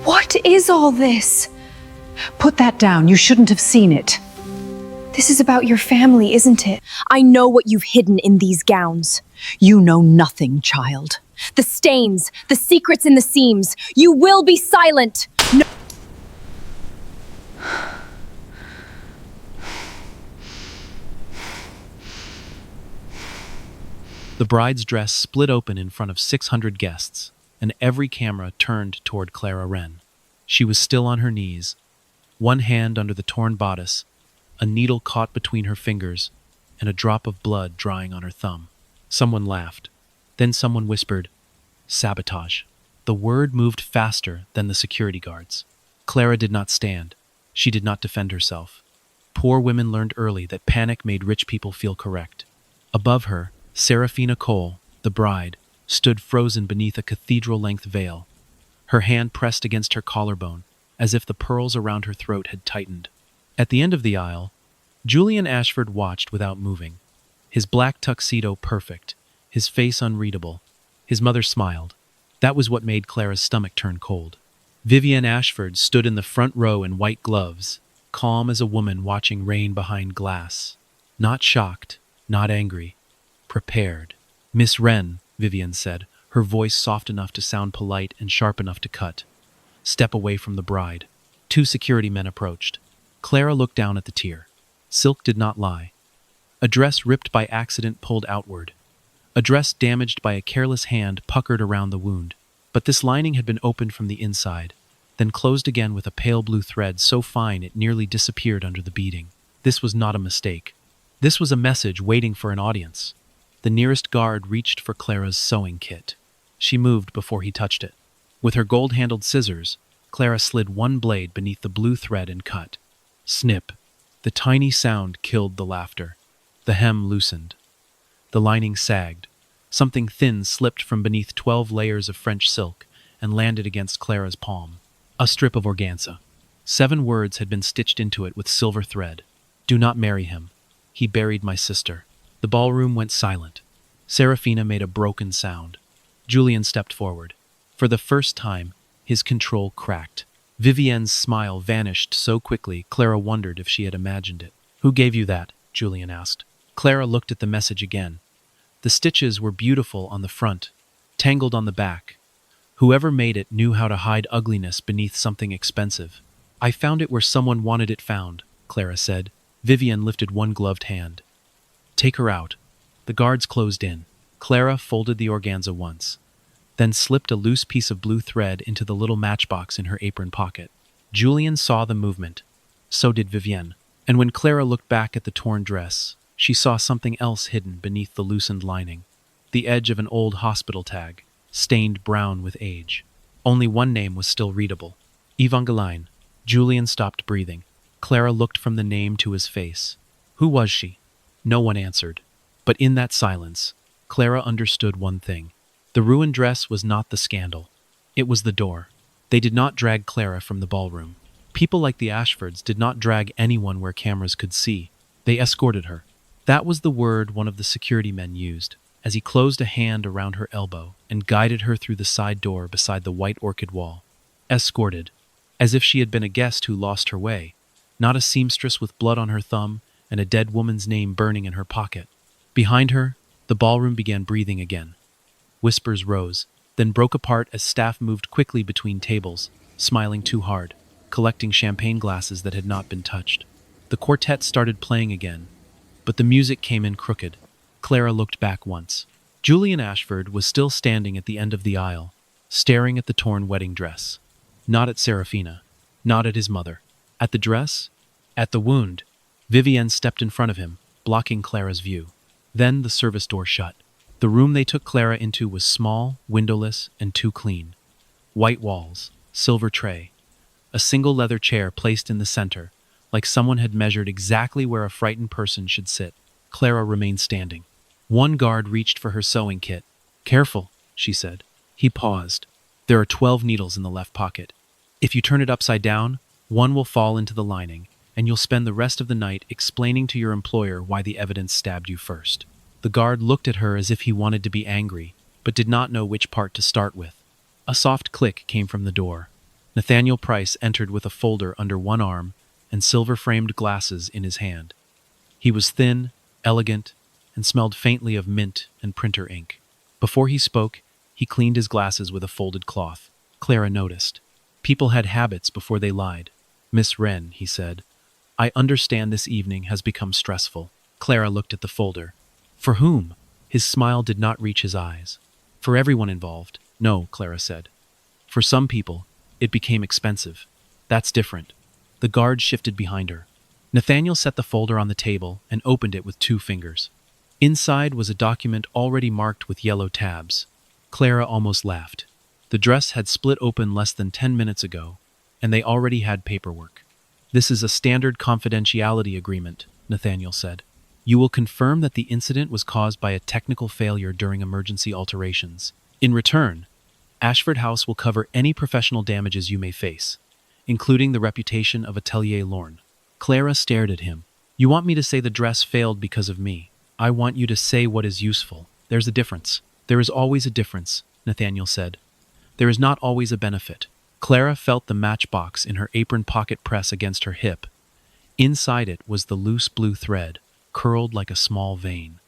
What is all this? Put that down. You shouldn't have seen it. This is about your family, isn't it? I know what you've hidden in these gowns. You know nothing, child. The stains, the secrets in the seams. You will be silent. No. The bride's dress split open in front of 600 guests, and every camera turned toward Clara Wren. She was still on her knees, one hand under the torn bodice, a needle caught between her fingers, and a drop of blood drying on her thumb. Someone laughed. Then someone whispered, "Sabotage." The word moved faster than the security guards. Clara did not stand. She did not defend herself. Poor women learned early that panic made rich people feel correct. Above her, Serafina Cole, the bride, stood frozen beneath a cathedral-length veil, her hand pressed against her collarbone, as if the pearls around her throat had tightened. At the end of the aisle, Julian Ashford watched without moving, his black tuxedo perfect, his face unreadable. His mother smiled. That was what made Clara's stomach turn cold. Vivienne Ashford stood in the front row in white gloves, calm as a woman watching rain behind glass. Not shocked, not angry. Prepared. "Miss Wren," Vivienne said, her voice soft enough to sound polite and sharp enough to cut. "Step away from the bride." 2 security men approached. Clara looked down at the tear. Silk did not lie. A dress ripped by accident pulled outward. A dress damaged by a careless hand puckered around the wound. But this lining had been opened from the inside, then closed again with a pale blue thread so fine it nearly disappeared under the beading. This was not a mistake. This was a message waiting for an audience. The nearest guard reached for Clara's sewing kit. She moved before he touched it. With her gold-handled scissors, Clara slid one blade beneath the blue thread and cut. Snip. The tiny sound killed the laughter. The hem loosened. The lining sagged. Something thin slipped from beneath 12 layers of French silk and landed against Clara's palm. A strip of organza. 7 words had been stitched into it with silver thread. "Do not marry him. He buried my sister." The ballroom went silent. Serafina made a broken sound. Julian stepped forward. For the first time, his control cracked. Vivienne's smile vanished so quickly, Clara wondered if she had imagined it. "Who gave you that?" Julian asked. Clara looked at the message again. The stitches were beautiful on the front, tangled on the back. Whoever made it knew how to hide ugliness beneath something expensive. "I found it where someone wanted it found," Clara said. Vivienne lifted one gloved hand. "Take her out." The guards closed in. Clara folded the organza once, then slipped a loose piece of blue thread into the little matchbox in her apron pocket. Julian saw the movement. So did Vivienne. And when Clara looked back at the torn dress, she saw something else hidden beneath the loosened lining. The edge of an old hospital tag, stained brown with age. Only one name was still readable. Evangeline. Julian stopped breathing. Clara looked from the name to his face. Who was she? No one answered. But in that silence, Clara understood one thing. The ruined dress was not the scandal. It was the door. They did not drag Clara from the ballroom. People like the Ashfords did not drag anyone where cameras could see. They escorted her. That was the word one of the security men used, as he closed a hand around her elbow and guided her through the side door beside the white orchid wall. Escorted, as if she had been a guest who lost her way, not a seamstress with blood on her thumb and a dead woman's name burning in her pocket. Behind her, the ballroom began breathing again. Whispers rose, then broke apart as staff moved quickly between tables, smiling too hard, collecting champagne glasses that had not been touched. The quartet started playing again, but the music came in crooked. Clara looked back once. Julian Ashford was still standing at the end of the aisle, staring at the torn wedding dress. Not at Serafina, not at his mother. At the dress? At the wound. Vivienne stepped in front of him, blocking Clara's view. Then the service door shut. The room they took Clara into was small, windowless, and too clean. White walls, silver tray, a single leather chair placed in the center, like someone had measured exactly where a frightened person should sit. Clara remained standing. One guard reached for her sewing kit. "Careful," she said. He paused. "There are 12 needles in the left pocket. If you turn it upside down, one will fall into the lining, and you'll spend the rest of the night explaining to your employer why the evidence stabbed you first." The guard looked at her as if he wanted to be angry, but did not know which part to start with. A soft click came from the door. Nathaniel Price entered with a folder under one arm and silver-framed glasses in his hand. He was thin, elegant, and smelled faintly of mint and printer ink. Before he spoke, he cleaned his glasses with a folded cloth. Clara noticed. People had habits before they lied. "Miss Wren," he said, "I understand this evening has become stressful." Clara looked at the folder. "For whom?" His smile did not reach his eyes. "For everyone involved." "No," Clara said. "For some people, it became expensive. That's different." The guard shifted behind her. Nathaniel set the folder on the table and opened it with 2 fingers. Inside was a document already marked with yellow tabs. Clara almost laughed. The dress had split open less than 10 minutes ago, and they already had paperwork. "This is a standard confidentiality agreement," Nathaniel said. "You will confirm that the incident was caused by a technical failure during emergency alterations. In return, Ashford House will cover any professional damages you may face, including the reputation of Atelier Lorne." Clara stared at him. "You want me to say the dress failed because of me? I want you to say what is useful. There's a difference." "There is always a difference," Nathaniel said. "There is not always a benefit." Clara felt the matchbox in her apron pocket press against her hip. Inside it was the loose blue thread, curled like a small vein.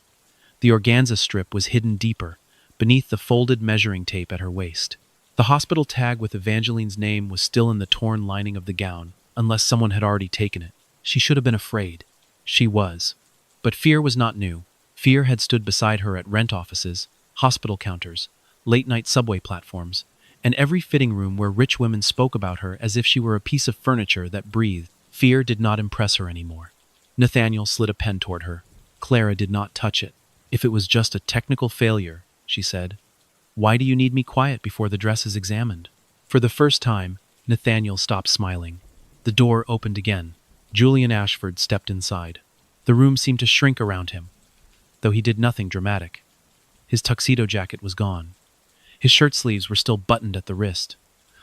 The organza strip was hidden deeper, beneath the folded measuring tape at her waist. The hospital tag with Evangeline's name was still in the torn lining of the gown, unless someone had already taken it. She should have been afraid. She was. But fear was not new. Fear had stood beside her at rent offices, hospital counters, late-night subway platforms, and every fitting room where rich women spoke about her as if she were a piece of furniture that breathed. Fear did not impress her anymore. Nathaniel slid a pen toward her. Clara did not touch it. "If it was just a technical failure," she said, "why do you need me quiet before the dress is examined?" For the first time, Nathaniel stopped smiling. The door opened again. Julian Ashford stepped inside. The room seemed to shrink around him, though he did nothing dramatic. His tuxedo jacket was gone. His shirt sleeves were still buttoned at the wrist.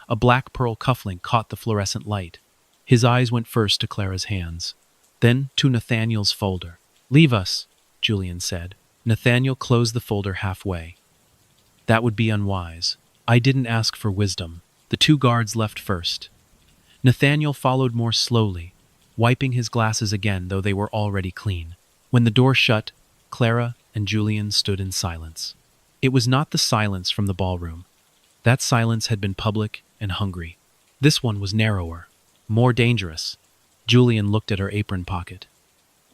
A black pearl cufflink caught the fluorescent light. His eyes went first to Clara's hands, then to Nathaniel's folder. "Leave us," Julian said. Nathaniel closed the folder halfway. "That would be unwise. I didn't ask for wisdom." The 2 guards left first. Nathaniel followed more slowly, wiping his glasses again, though they were already clean. When the door shut, Clara and Julian stood in silence. It was not the silence from the ballroom. That silence had been public and hungry. This one was narrower, more dangerous. Julian looked at her apron pocket.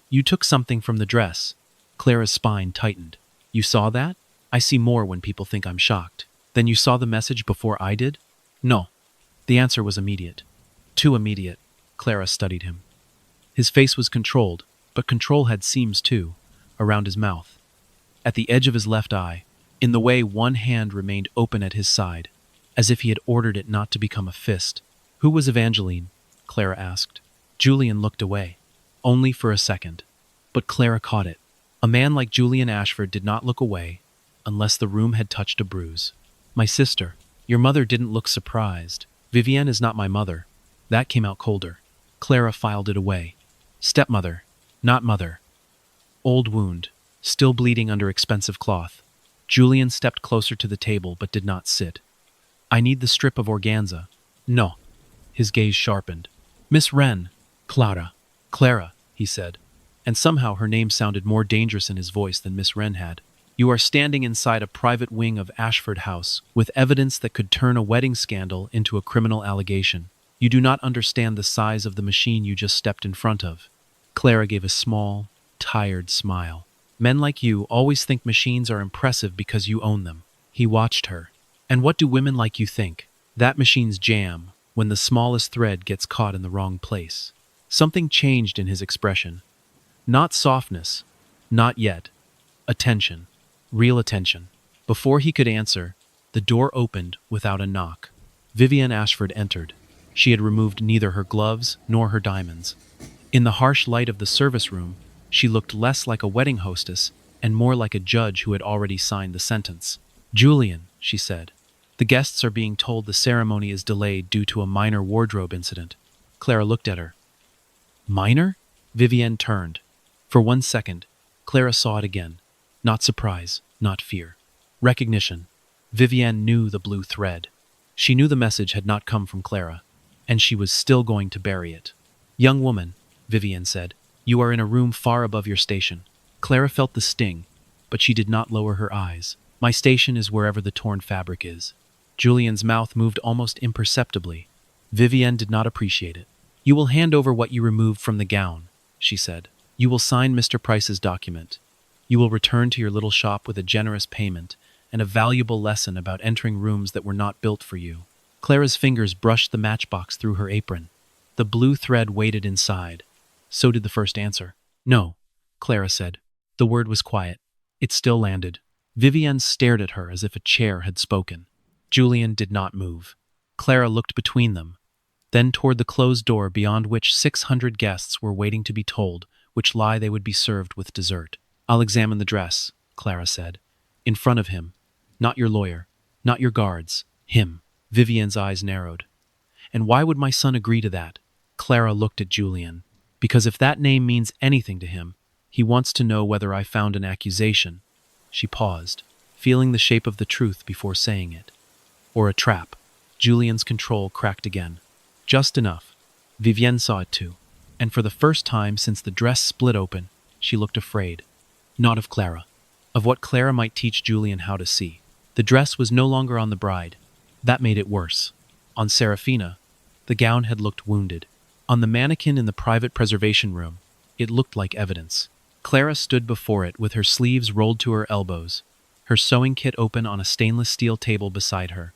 "You took something from the dress." Clara's spine tightened. "You saw that? I see more when people think I'm shocked." "Then you saw the message before I did?" "No." The answer was immediate. Too immediate. Clara studied him. His face was controlled, but control had seams too, around his mouth. At the edge of his left eye, in the way one hand remained open at his side, as if he had ordered it not to become a fist. "Who was Evangeline?" Clara asked. Julian looked away. Only for a second. But Clara caught it. A man like Julian Ashford did not look away, unless the room had touched a bruise. "My sister." Your mother didn't look surprised. "Vivienne is not my mother." That came out colder. Clara filed it away. "Stepmother, not mother." Old wound, still bleeding under expensive cloth. Julian stepped closer to the table but did not sit. "I need the strip of organza." "No." His gaze sharpened. "Miss Wren." "Clara." "Clara," he said, and somehow her name sounded more dangerous in his voice than Miss Wren had. "You are standing inside a private wing of Ashford House with evidence that could turn a wedding scandal into a criminal allegation. You do not understand the size of the machine you just stepped in front of." Clara gave a small, tired smile. "Men like you always think machines are impressive because you own them." He watched her. "And what do women like you think? That machine's jam when the smallest thread gets caught in the wrong place." Something changed in his expression. Not softness, not yet. Attention. Real attention. Before he could answer, the door opened without a knock. Vivienne Ashford entered. She had removed neither her gloves nor her diamonds. In the harsh light of the service room, she looked less like a wedding hostess and more like a judge who had already signed the sentence. "Julian," she said, "the guests are being told the ceremony is delayed due to a minor wardrobe incident." Clara looked at her. "Minor?" Vivienne turned. For 1 second, Clara saw it again. Not surprise, not fear. Recognition. Vivienne knew the blue thread. She knew the message had not come from Clara, and she was still going to bury it. "Young woman," Vivienne said, "you are in a room far above your station." Clara felt the sting, but she did not lower her eyes. "My station is wherever the torn fabric is." Julian's mouth moved almost imperceptibly. Vivienne did not appreciate it. "You will hand over what you removed from the gown," she said. "You will sign Mr. Price's document. You will return to your little shop with a generous payment and a valuable lesson about entering rooms that were not built for you." Clara's fingers brushed the matchbox through her apron. The blue thread waited inside. So did the first answer. "No," Clara said. The word was quiet. It still landed. Vivienne stared at her as if a chair had spoken. Julian did not move. Clara looked between them, then toward the closed door beyond which 600 guests were waiting to be told which lie they would be served with dessert. "I'll examine the dress," Clara said. "In front of him. Not your lawyer. Not your guards. Him." Vivienne's eyes narrowed. "And why would my son agree to that?" Clara looked at Julian. "Because if that name means anything to him, he wants to know whether I found an accusation." She paused, feeling the shape of the truth before saying it. "Or a trap." Julian's control cracked again. Just enough. Vivienne saw it too, and for the first time since the dress split open, she looked afraid. Not of Clara. Of what Clara might teach Julian how to see. The dress was no longer on the bride. That made it worse. On Serafina, the gown had looked wounded. On the mannequin in the private preservation room, it looked like evidence. Clara stood before it with her sleeves rolled to her elbows, her sewing kit open on a stainless steel table beside her.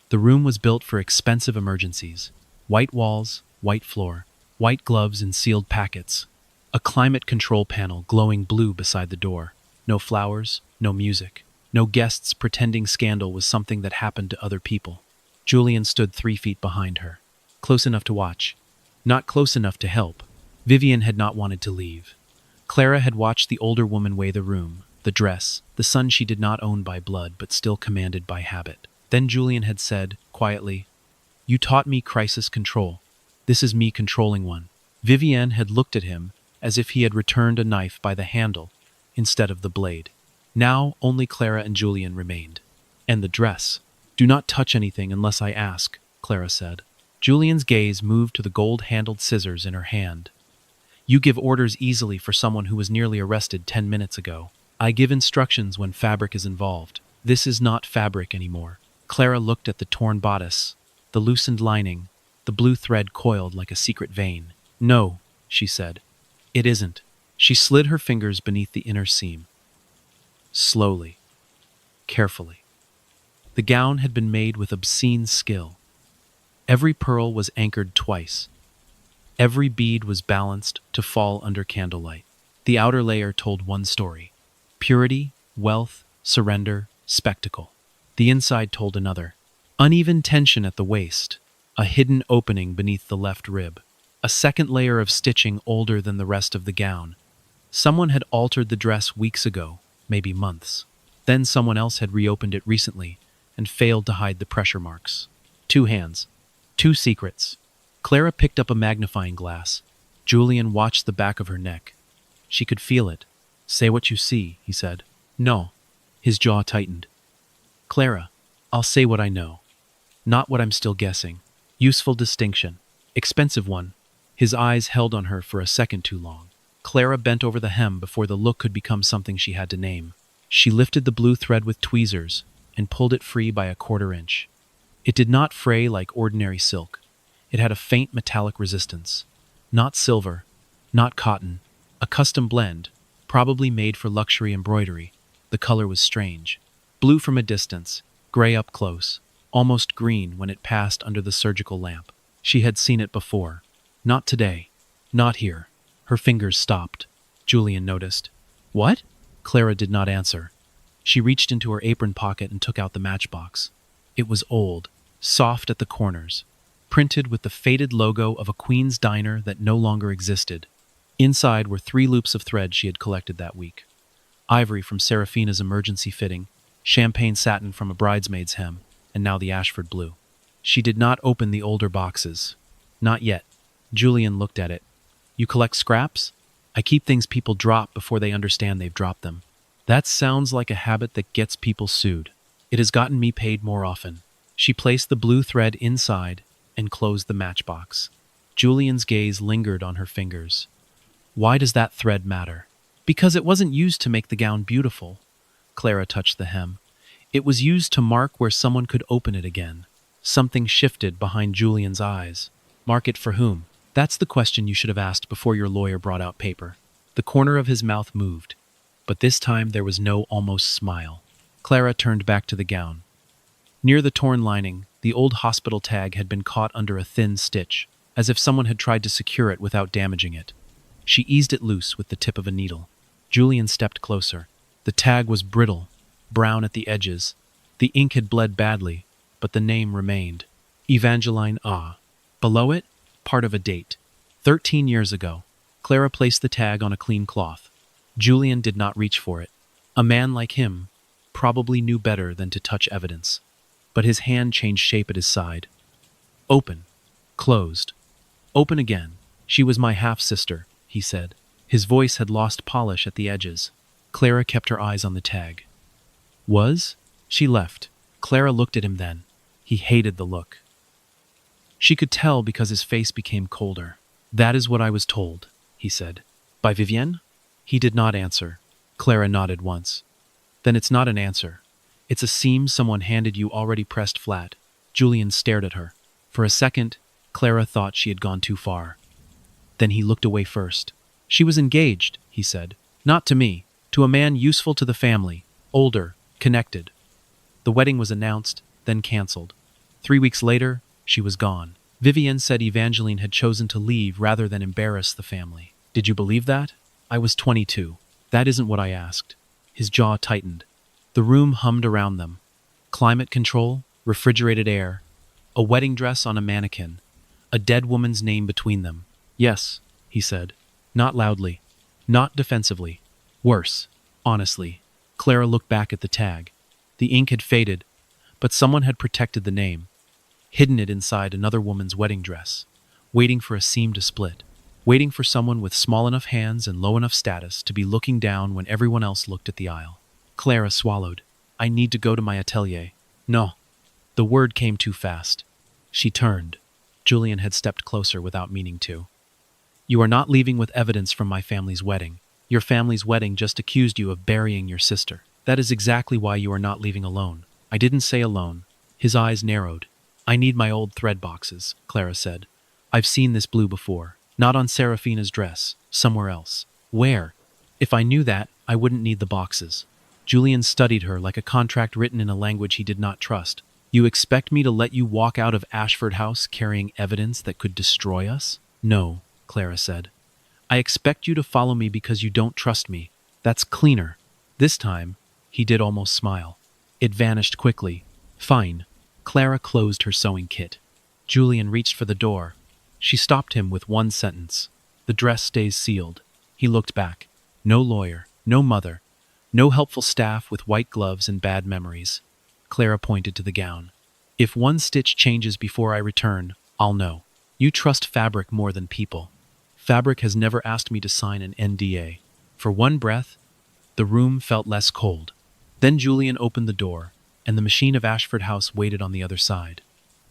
The room was built for expensive emergencies. White walls, white floor, white gloves in sealed packets. A climate control panel glowing blue beside the door. No flowers, no music. No guests pretending scandal was something that happened to other people. Julian stood 3 feet behind her. Close enough to watch. Not close enough to help. Vivienne had not wanted to leave. Clara had watched the older woman weigh the room, the dress, the son she did not own by blood but still commanded by habit. Then Julian had said, quietly, "You taught me crisis control. This is me controlling one." Vivienne had looked at him as if he had returned a knife by the handle instead of the blade. Now only Clara and Julian remained. "And the dress. Do not touch anything unless I ask," Clara said. Julian's gaze moved to the gold-handled scissors in her hand. "You give orders easily for someone who was nearly arrested 10 minutes ago. I give instructions when fabric is involved. This is not fabric anymore." Clara looked at the torn bodice, the loosened lining, the blue thread coiled like a secret vein. "No," she said. "It isn't." She slid her fingers beneath the inner seam. Slowly, carefully. The gown had been made with obscene skill. Every pearl was anchored twice. Every bead was balanced to fall under candlelight. The outer layer told one story: purity, wealth, surrender, spectacle. The inside told another: uneven tension at the waist, a hidden opening beneath the left rib, a second layer of stitching older than the rest of the gown. Someone had altered the dress weeks ago, maybe months. Then someone else had reopened it recently and failed to hide the pressure marks. 2 hands. 2 secrets. Clara picked up a magnifying glass. Julian watched the back of her neck. She could feel it. "Say what you see," he said. "No." His jaw tightened. "Clara, I'll say what I know. Not what I'm still guessing. Useful distinction. Expensive one." His eyes held on her for a second too long. Clara bent over the hem before the look could become something she had to name. She lifted the blue thread with tweezers and pulled it free by a 1/4 inch. It did not fray like ordinary silk. It had a faint metallic resistance. Not silver, not cotton, a custom blend, probably made for luxury embroidery. The color was strange. Blue from a distance, gray up close, almost green when it passed under the surgical lamp. She had seen it before. Not today. Not here. Her fingers stopped. Julian noticed. "What?" Clara did not answer. She reached into her apron pocket and took out the matchbox. It was old, soft at the corners, printed with the faded logo of a Queen's diner that no longer existed. Inside were 3 loops of thread she had collected that week. Ivory from Serafina's emergency fitting, champagne satin from a bridesmaid's hem, and now the Ashford blue. She did not open the older boxes. Not yet. Julian looked at it. "You collect scraps?" "I keep things people drop before they understand they've dropped them." "That sounds like a habit that gets people sued." "It has gotten me paid more often." She placed the blue thread inside and closed the matchbox. Julian's gaze lingered on her fingers. Why does that thread matter? Because it wasn't used to make the gown beautiful. Clara touched the hem. It was used to mark where someone could open it again. Something shifted behind Julian's eyes. Mark it for whom? That's the question you should have asked before your lawyer brought out paper. The corner of his mouth moved, but this time there was no almost smile. Clara turned back to the gown. Near the torn lining, the old hospital tag had been caught under a thin stitch, as if someone had tried to secure it without damaging it. She eased it loose with the tip of a needle. Julian stepped closer. The tag was brittle, brown at the edges. The ink had bled badly, but the name remained. Evangeline Ah. Below it, part of a date. 13 years ago. Clara placed the tag on a clean cloth. Julian did not reach for it. A man like him probably knew better than to touch evidence. But his hand changed shape at his side. Open. Closed. Open again. She was my half-sister, he said. His voice had lost polish at the edges. Clara kept her eyes on the tag. Was? She left. Clara looked at him then. He hated the look. She could tell because his face became colder. That is what I was told, he said. By Vivienne? He did not answer. Clara nodded once. Then it's not an answer. It's a seam someone handed you already pressed flat. Julian stared at her. For a second, Clara thought she had gone too far. Then he looked away first. She was engaged, he said. Not to me, to a man useful to the family, older, connected. The wedding was announced, then cancelled. 3 weeks later, she was gone. Vivienne said Evangeline had chosen to leave rather than embarrass the family. Did you believe that? I was 22. That isn't what I asked. His jaw tightened. The room hummed around them. Climate control, refrigerated air, a wedding dress on a mannequin, a dead woman's name between them. Yes, he said. Not loudly. Not defensively. Worse, honestly. Clara looked back at the tag. The ink had faded, but someone had protected the name, hidden it inside another woman's wedding dress, waiting for a seam to split, waiting for someone with small enough hands and low enough status to be looking down when everyone else looked at the aisle. Clara swallowed. I need to go to my atelier. No. The word came too fast. She turned. Julian had stepped closer without meaning to. You are not leaving with evidence from my family's wedding. Your family's wedding just accused you of burying your sister. That is exactly why you are not leaving alone. I didn't say alone. His eyes narrowed. I need my old thread boxes, Clara said. I've seen this blue before. Not on Serafina's dress. Somewhere else. Where? If I knew that, I wouldn't need the boxes. Julian studied her like a contract written in a language he did not trust. You expect me to let you walk out of Ashford House carrying evidence that could destroy us? No, Clara said. I expect you to follow me because you don't trust me. That's cleaner. This time, he did almost smile. It vanished quickly. Fine. Clara closed her sewing kit. Julian reached for the door. She stopped him with one sentence. The dress stays sealed. He looked back. No lawyer, no mother, no helpful staff with white gloves and bad memories. Clara pointed to the gown. If one stitch changes before I return, I'll know. You trust fabric more than people. Fabric has never asked me to sign an NDA. For one breath, the room felt less cold. Then Julian opened the door, and the machine of Ashford House waited on the other side.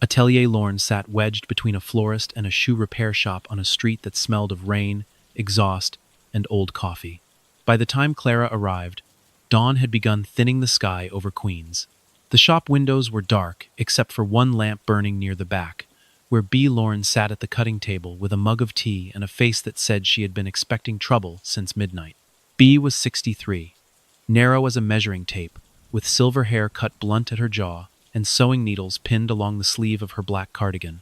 Atelier Lorne sat wedged between a florist and a shoe repair shop on a street that smelled of rain, exhaust, and old coffee. By the time Clara arrived, dawn had begun thinning the sky over Queens. The shop windows were dark, except for one lamp burning near the back, where B. Lorne sat at the cutting table with a mug of tea and a face that said she had been expecting trouble since midnight. B. was 63, narrow as a measuring tape, with silver hair cut blunt at her jaw and sewing needles pinned along the sleeve of her black cardigan.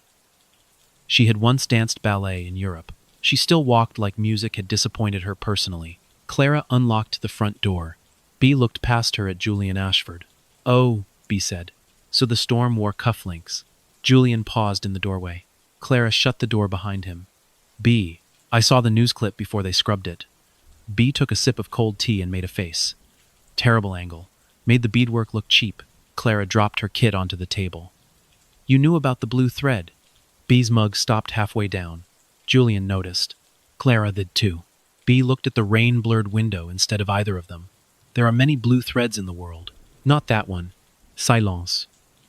She had once danced ballet in Europe. She still walked like music had disappointed her personally. Clara unlocked the front door. B. looked past her at Julian Ashford. Oh, B. said. So the storm wore cufflinks. Julian paused in the doorway. Clara shut the door behind him. B. I saw the news clip before they scrubbed it. B. took a sip of cold tea and made a face. Terrible angle. Made the beadwork look cheap. Clara dropped her kit onto the table. You knew about the blue thread. B's mug stopped halfway down. Julian noticed. Clara did too. B looked at the rain-blurred window instead of either of them. There are many blue threads in the world. Not that one. Silence.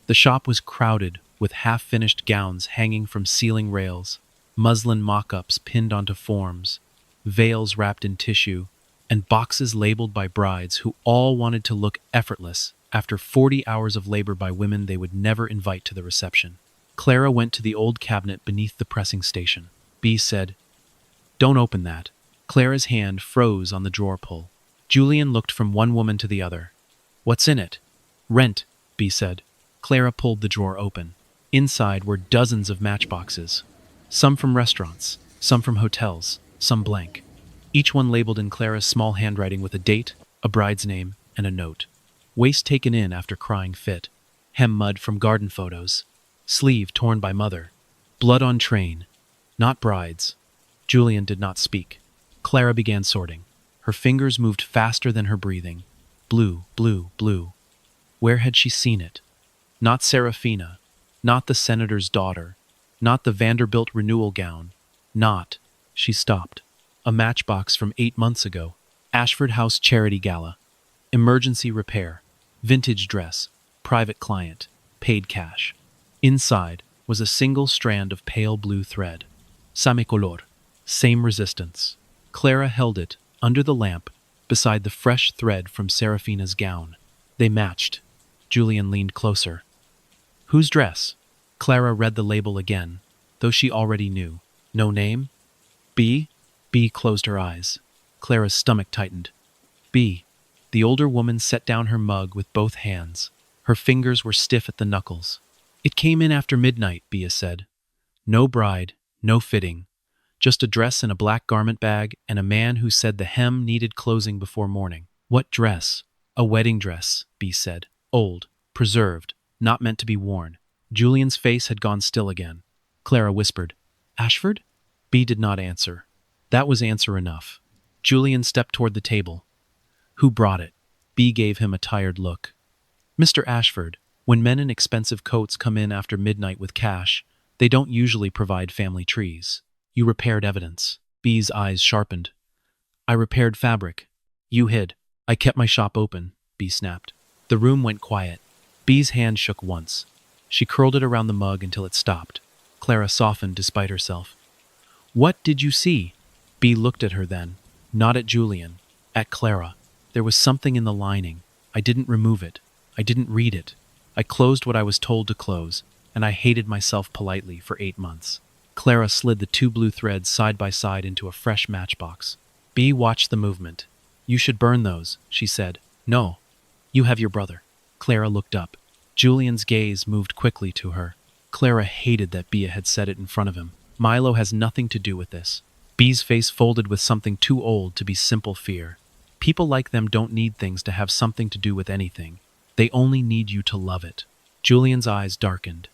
The shop was crowded, with half-finished gowns hanging from ceiling rails, muslin mock-ups pinned onto forms, veils wrapped in tissue, and boxes labeled by brides who all wanted to look effortless after 40 hours of labor by women they would never invite to the reception. Clara went to the old cabinet beneath the pressing station. B said, "Don't open that." Clara's hand froze on the drawer pull. Julian looked from one woman to the other. "What's in it?" "Rent," B said. Clara pulled the drawer open. Inside were dozens of matchboxes. Some from restaurants, some from hotels, some blank. Each one labeled in Clara's small handwriting with a date, a bride's name, and a note. Waist taken in after crying fit. Hem mud from garden photos. Sleeve torn by mother. Blood on train. Not brides. Julian did not speak. Clara began sorting. Her fingers moved faster than her breathing. Blue, blue, blue. Where had she seen it? Not Serafina. Not the senator's daughter. Not the Vanderbilt renewal gown. Not. She stopped. A matchbox from 8 months ago. Ashford House charity gala. Emergency repair. Vintage dress. Private client. Paid cash. Inside was a single strand of pale blue thread. Same color. Same resistance. Clara held it, under the lamp, beside the fresh thread from Serafina's gown. They matched. Julian leaned closer. "Whose dress?" Clara read the label again, though she already knew. No name? B? B closed her eyes. Clara's stomach tightened. B. The older woman set down her mug with both hands. Her fingers were stiff at the knuckles. "It came in after midnight," Bia said. "No bride, no fitting. Just a dress in a black garment bag and a man who said the hem needed closing before morning." "What dress?" "A wedding dress," B said. "Old, preserved, not meant to be worn." Julian's face had gone still again. Clara whispered, "Ashford?" B did not answer. That was answer enough. Julian stepped toward the table. "Who brought it?" B gave him a tired look. "Mr. Ashford. When men in expensive coats come in after midnight with cash, they don't usually provide family trees. You repaired evidence." B's eyes sharpened. "I repaired fabric. You hid. I kept my shop open," B snapped. The room went quiet. B's hand shook once. She curled it around the mug until it stopped. Clara softened despite herself. "What did you see?" B looked at her then, not at Julian, at Clara. "There was something in the lining. I didn't remove it. I didn't read it. I closed what I was told to close, and I hated myself politely for 8 months." Clara slid the 2 blue threads side by side into a fresh matchbox. B watched the movement. "You should burn those," she said. "No. You have your brother." Clara looked up. Julian's gaze moved quickly to her. Clara hated that Bia had said it in front of him. "Milo has nothing to do with this." B's face folded with something too old to be simple fear. People like them don't need things to have something to do with anything. They only need you to love it. Julian's eyes darkened.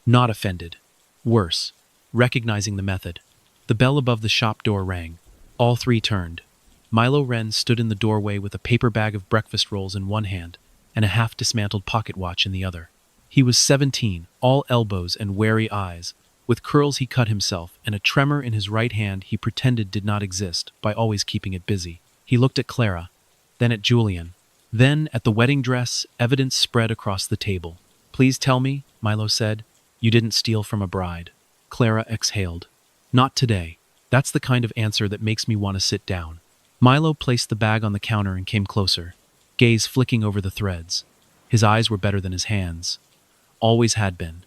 Not offended. Worse, recognizing the method. The bell above the shop door rang. All 3 turned. Milo Wren stood in the doorway with a paper bag of breakfast rolls in one hand and a half-dismantled pocket watch in the other. He was 17, all elbows and wary eyes. With curls he cut himself, and a tremor in his right hand he pretended did not exist by always keeping it busy. He looked at Clara, then at Julian. Then, at the wedding dress, evidence spread across the table. "Please tell me," Milo said, "you didn't steal from a bride." Clara exhaled. "Not today. That's the kind of answer that makes me want to sit down." Milo placed the bag on the counter and came closer, gaze flicking over the threads. His eyes were better than his hands. Always had been.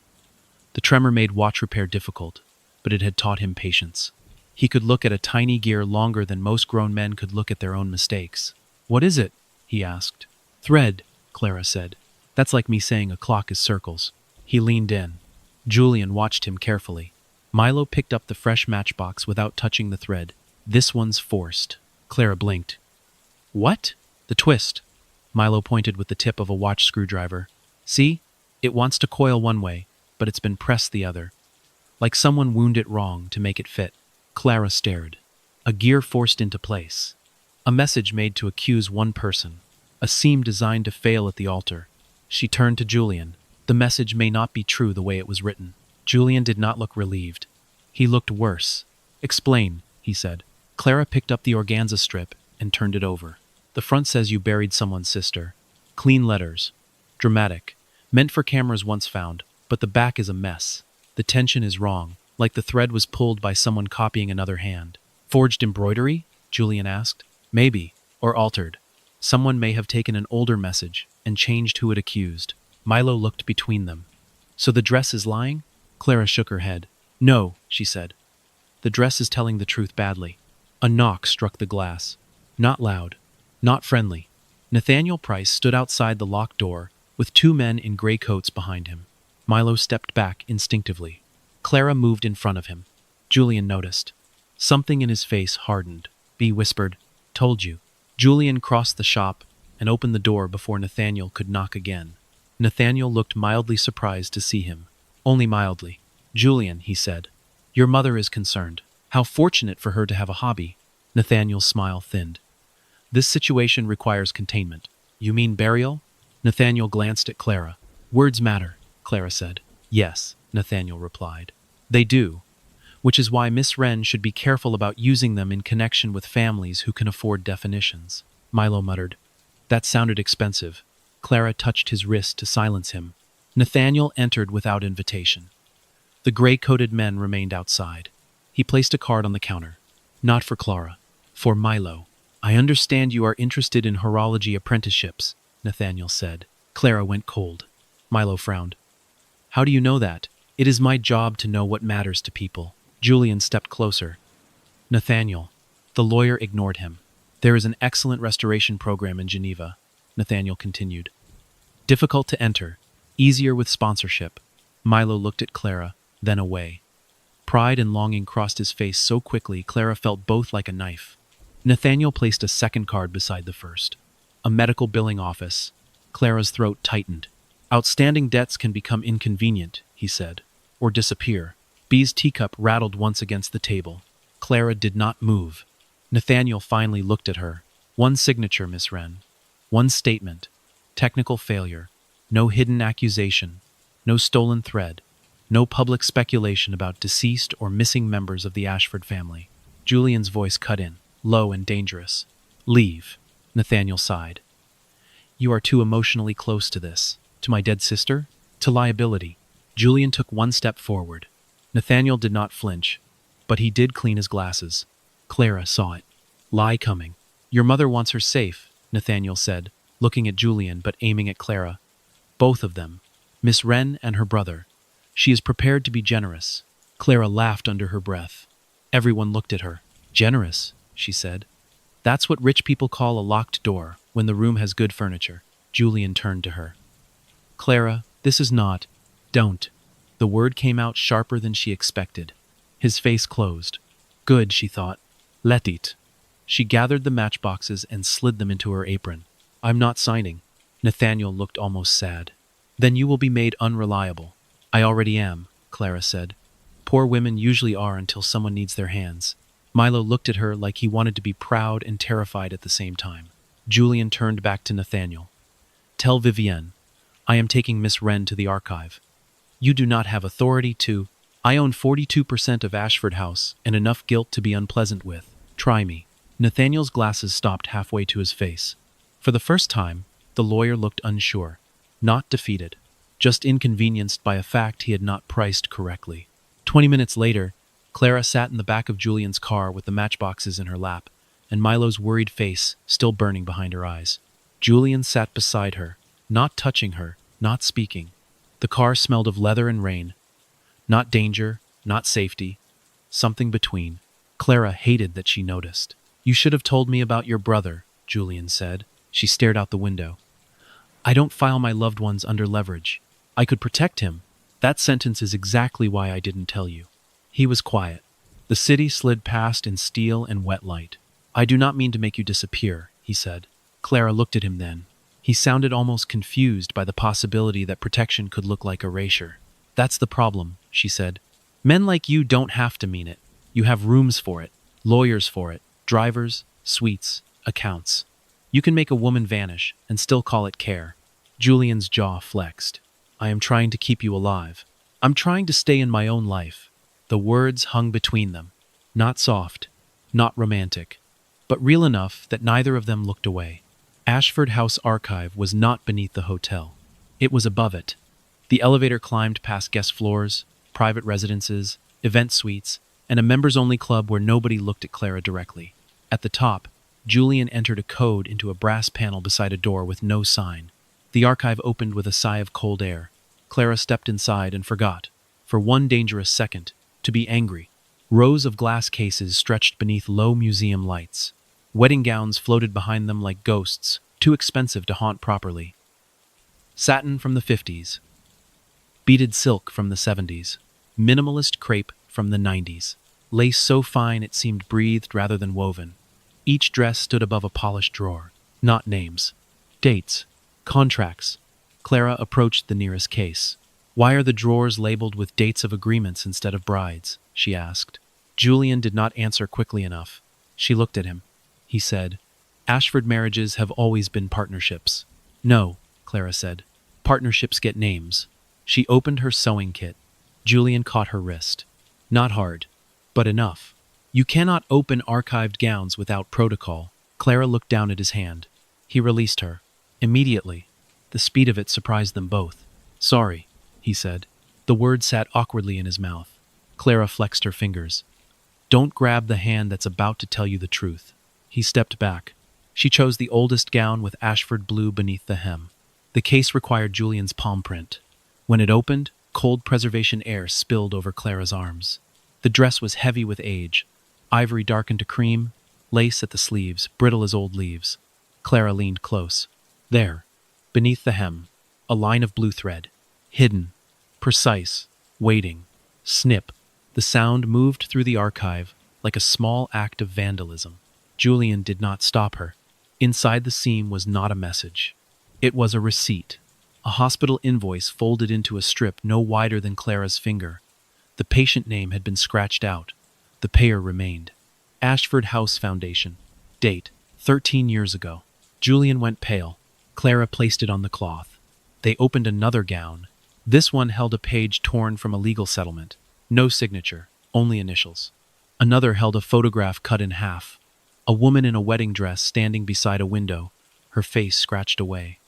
The tremor made watch repair difficult, but it had taught him patience. He could look at a tiny gear longer than most grown men could look at their own mistakes. "What is it?" he asked. "Thread," Clara said. "That's like me saying a clock is circles." He leaned in. Julian watched him carefully. Milo picked up the fresh matchbox without touching the thread. "This one's forced." Clara blinked. "What?" "The twist." Milo pointed with the tip of a watch screwdriver. "See? It wants to coil one way, but it's been pressed the other. Like someone wound it wrong to make it fit." Clara stared. A gear forced into place. A message made to accuse one person. A seam designed to fail at the altar. She turned to Julian. "The message may not be true the way it was written." Julian did not look relieved. He looked worse. "Explain," he said. Clara picked up the organza strip and turned it over. "The front says you buried someone's sister. Clean letters. Dramatic. Meant for cameras once found, but the back is a mess. The tension is wrong, like the thread was pulled by someone copying another hand. Forged embroidery? Julian asked. Maybe, or altered. Someone may have taken an older message and changed who it accused. Milo looked between them. So the dress is lying? Clara shook her head. No, she said. The dress is telling the truth badly. A knock struck the glass. Not loud. Not friendly. Nathaniel Price stood outside the locked door with two men in gray coats behind him. Milo stepped back instinctively. Clara moved in front of him. Julian noticed. Something in his face hardened. B whispered, "Told you." Julian crossed the shop and opened the door before Nathaniel could knock again. Nathaniel looked mildly surprised to see him. Only mildly. "Julian," he said, "your mother is concerned. How fortunate for her to have a hobby." Nathaniel's smile thinned. "This situation requires containment." "You mean burial?" Nathaniel glanced at Clara. "Words matter," Clara said. "Yes," Nathaniel replied. "They do. Which is why Miss Wren should be careful about using them in connection with families who can afford definitions." Milo muttered. That sounded expensive. Clara touched his wrist to silence him. Nathaniel entered without invitation. The gray-coated men remained outside. He placed a card on the counter. "Not for Clara. For Milo." "I understand you are interested in horology apprenticeships," Nathaniel said. Clara went cold. Milo frowned. "How do you know that? It is my job to know what matters to people." Julian stepped closer. "Nathaniel." The lawyer ignored him. "There is an excellent restoration program in Geneva," Nathaniel continued. "Difficult to enter, easier with sponsorship." Milo looked at Clara, then away. Pride and longing crossed his face so quickly Clara felt both like a knife. Nathaniel placed a second card beside the first. A medical billing office. Clara's throat tightened. "Outstanding debts can become inconvenient," he said, "or disappear." B's teacup rattled once against the table. Clara did not move. Nathaniel finally looked at her. "One signature, Miss Wren. One statement. Technical failure. No hidden accusation. No stolen thread. No public speculation about deceased or missing members of the Ashford family." Julian's voice cut in, low and dangerous. "Leave," Nathaniel sighed. "You are too emotionally close to this. To my dead sister? To liability." Julian took one step forward. Nathaniel did not flinch, but he did clean his glasses. Clara saw it. "Lie coming." "Your mother wants her safe," Nathaniel said, looking at Julian but aiming at Clara. "Both of them. Miss Wren and her brother. She is prepared to be generous." Clara laughed under her breath. Everyone looked at her. "Generous," she said. "That's what rich people call a locked door when the room has good furniture." Julian turned to her. "Clara, this is not—" "Don't." The word came out sharper than she expected. His face closed. Good, she thought. Let it. She gathered the matchboxes and slid them into her apron. "I'm not signing." Nathaniel looked almost sad. "Then you will be made unreliable." "I already am," Clara said. "Poor women usually are until someone needs their hands." Milo looked at her like he wanted to be proud and terrified at the same time. Julian turned back to Nathaniel. "Tell Vivienne, I am taking Miss Wren to the archive. You do not have authority to— I own 42% of Ashford House and enough guilt to be unpleasant with. Try me." Nathaniel's glasses stopped halfway to his face. For the first time, the lawyer looked unsure. Not defeated. Just inconvenienced by a fact he had not priced correctly. 20 minutes later, Clara sat in the back of Julian's car with the matchboxes in her lap, and Milo's worried face still burning behind her eyes. Julian sat beside her, not touching her, not speaking. The car smelled of leather and rain. Not danger, not safety. Something between. Clara hated that she noticed. "You should have told me about your brother," Julian said. She stared out the window. "I don't file my loved ones under leverage. I could protect him. That sentence is exactly why I didn't tell you." He was quiet. The city slid past in steel and wet light. "I do not mean to make you disappear," he said. Clara looked at him then. He sounded almost confused by the possibility that protection could look like erasure. "That's the problem," she said. "Men like you don't have to mean it. You have rooms for it, lawyers for it, drivers, suites, accounts. You can make a woman vanish and still call it care." Julian's jaw flexed. "I am trying to keep you alive. I'm trying to stay in my own life." The words hung between them. Not soft, not romantic, but real enough that neither of them looked away. Ashford House Archive was not beneath the hotel. It was above it, The elevator climbed past guest floors, private residences, event suites, and a members-only club where nobody looked at Clara directly. At the top, Julian entered a code into a brass panel beside a door with no sign. The archive opened with a sigh of cold air. Clara stepped inside and forgot, for one dangerous second, to be angry. Rows of glass cases stretched beneath low museum lights. Wedding gowns floated behind them like ghosts, too expensive to haunt properly. Satin from the 50s. Beaded silk from the 70s. Minimalist crepe from the 90s. Lace so fine it seemed breathed rather than woven. Each dress stood above a polished drawer. Not names. Dates. Contracts. Clara approached the nearest case. "Why are the drawers labeled with dates of agreements instead of brides?" she asked. Julian did not answer quickly enough. She looked at him. He said, "Ashford marriages have always been partnerships." "No," Clara said. "Partnerships get names." She opened her sewing kit. Julian caught her wrist. "Not hard, but enough. You cannot open archived gowns without protocol." Clara looked down at his hand. He released her. Immediately. The speed of it surprised them both. "Sorry," he said. The word sat awkwardly in his mouth. Clara flexed her fingers. "Don't grab the hand that's about to tell you the truth." He stepped back. She chose the oldest gown with Ashford blue beneath the hem. The case required Julian's palm print. When it opened, cold preservation air spilled over Clara's arms. The dress was heavy with age. Ivory darkened to cream, lace at the sleeves, brittle as old leaves. Clara leaned close. There, beneath the hem, a line of blue thread. Hidden, precise, waiting. Snip. The sound moved through the archive like a small act of vandalism. Julian did not stop her. Inside the seam was not a message. It was a receipt. A hospital invoice folded into a strip no wider than Clara's finger. The patient name had been scratched out. The payer remained. Ashford House Foundation. Date, 13 years ago. Julian went pale. Clara placed it on the cloth. They opened another gown. This one held a page torn from a legal settlement. No signature, only initials. Another held a photograph cut in half. A woman in a wedding dress standing beside a window, her face scratched away.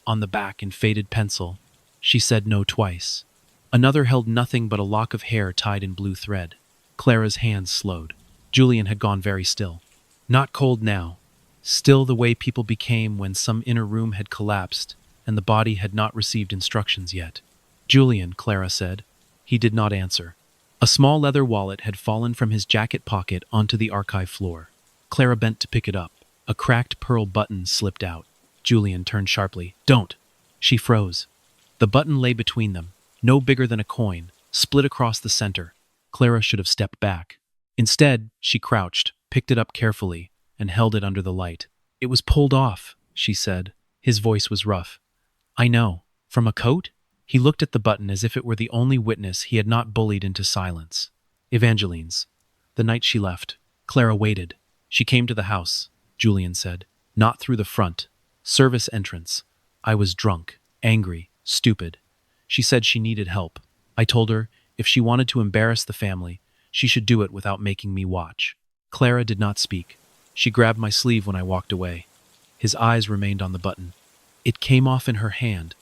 On the back, in faded pencil, she said no twice. Another held nothing but a lock of hair tied in blue thread. Clara's hands slowed. Julian had gone very still. Not cold now. Still the way people became when some inner room had collapsed and the body had not received instructions yet. "Julian," Clara said. He did not answer. A small leather wallet had fallen from his jacket pocket onto the archive floor. Clara bent to pick it up. A cracked pearl button slipped out. Julian turned sharply. "Don't!" She froze. The button lay between them, no bigger than a coin, split across the center. Clara should have stepped back. Instead, she crouched, picked it up carefully, and held it under the light. "It was pulled off," she said. His voice was rough. "I know. From a coat?" He looked at the button as if it were the only witness he had not bullied into silence. Evangeline's. The night she left. Clara waited. "She came to the house," Julian said. "Not through the front. Service entrance. I was drunk, angry, stupid. She said she needed help. I told her, if she wanted to embarrass the family, she should do it without making me watch." Clara did not speak. She grabbed my sleeve when I walked away. His eyes remained on the button. It came off in her hand.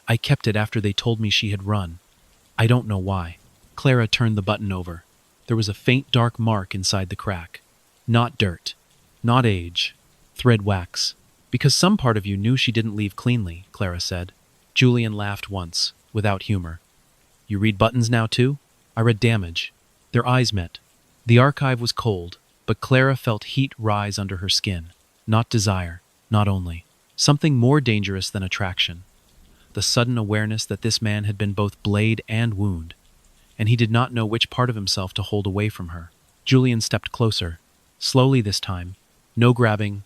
I kept it after they told me she had run. I don't know why. Clara turned the button over. There was a faint dark mark inside the crack. Not dirt. Not age. Thread wax. "Because some part of you knew she didn't leave cleanly," Clara said. Julian laughed once, without humor. "You read buttons now too?" I read damage. Their eyes met. The archive was cold, but Clara felt heat rise under her skin. Not desire, not only. Something more dangerous than attraction. The sudden awareness that this man had been both blade and wound, and he did not know which part of himself to hold away from her. Julian stepped closer, slowly this time. No grabbing,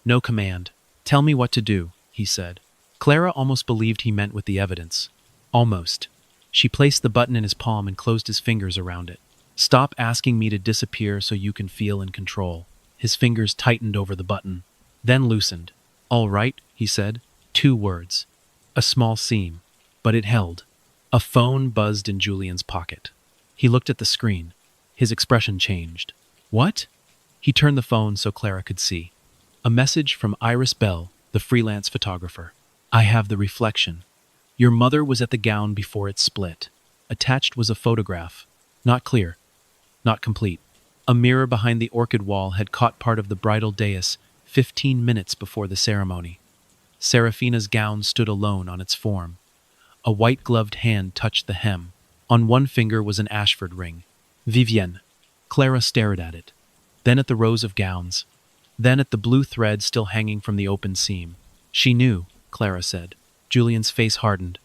no command. "Tell me what to do," he said. Clara almost believed he meant with the evidence. Almost. She placed the button in his palm and closed his fingers around it. "Stop asking me to disappear so you can feel in control." His fingers tightened over the button, then loosened. "All right," he said. 2 words. A small seam, but it held. A phone buzzed in Julian's pocket. He looked at the screen. His expression changed. "What?" He turned the phone so Clara could see. A message from Iris Bell, the freelance photographer. "I have the reflection. Your mother was at the gown before it split. Attached was a photograph. Not clear. Not complete. A mirror behind the orchid wall had caught part of the bridal dais 15 minutes before the ceremony. Seraphina's gown stood alone on its form. A white-gloved hand touched the hem. On one finger was an Ashford ring. Vivienne. Clara stared at it. Then at the rows of gowns. Then at the blue thread still hanging from the open seam. She knew, Clara said. Julian's face hardened.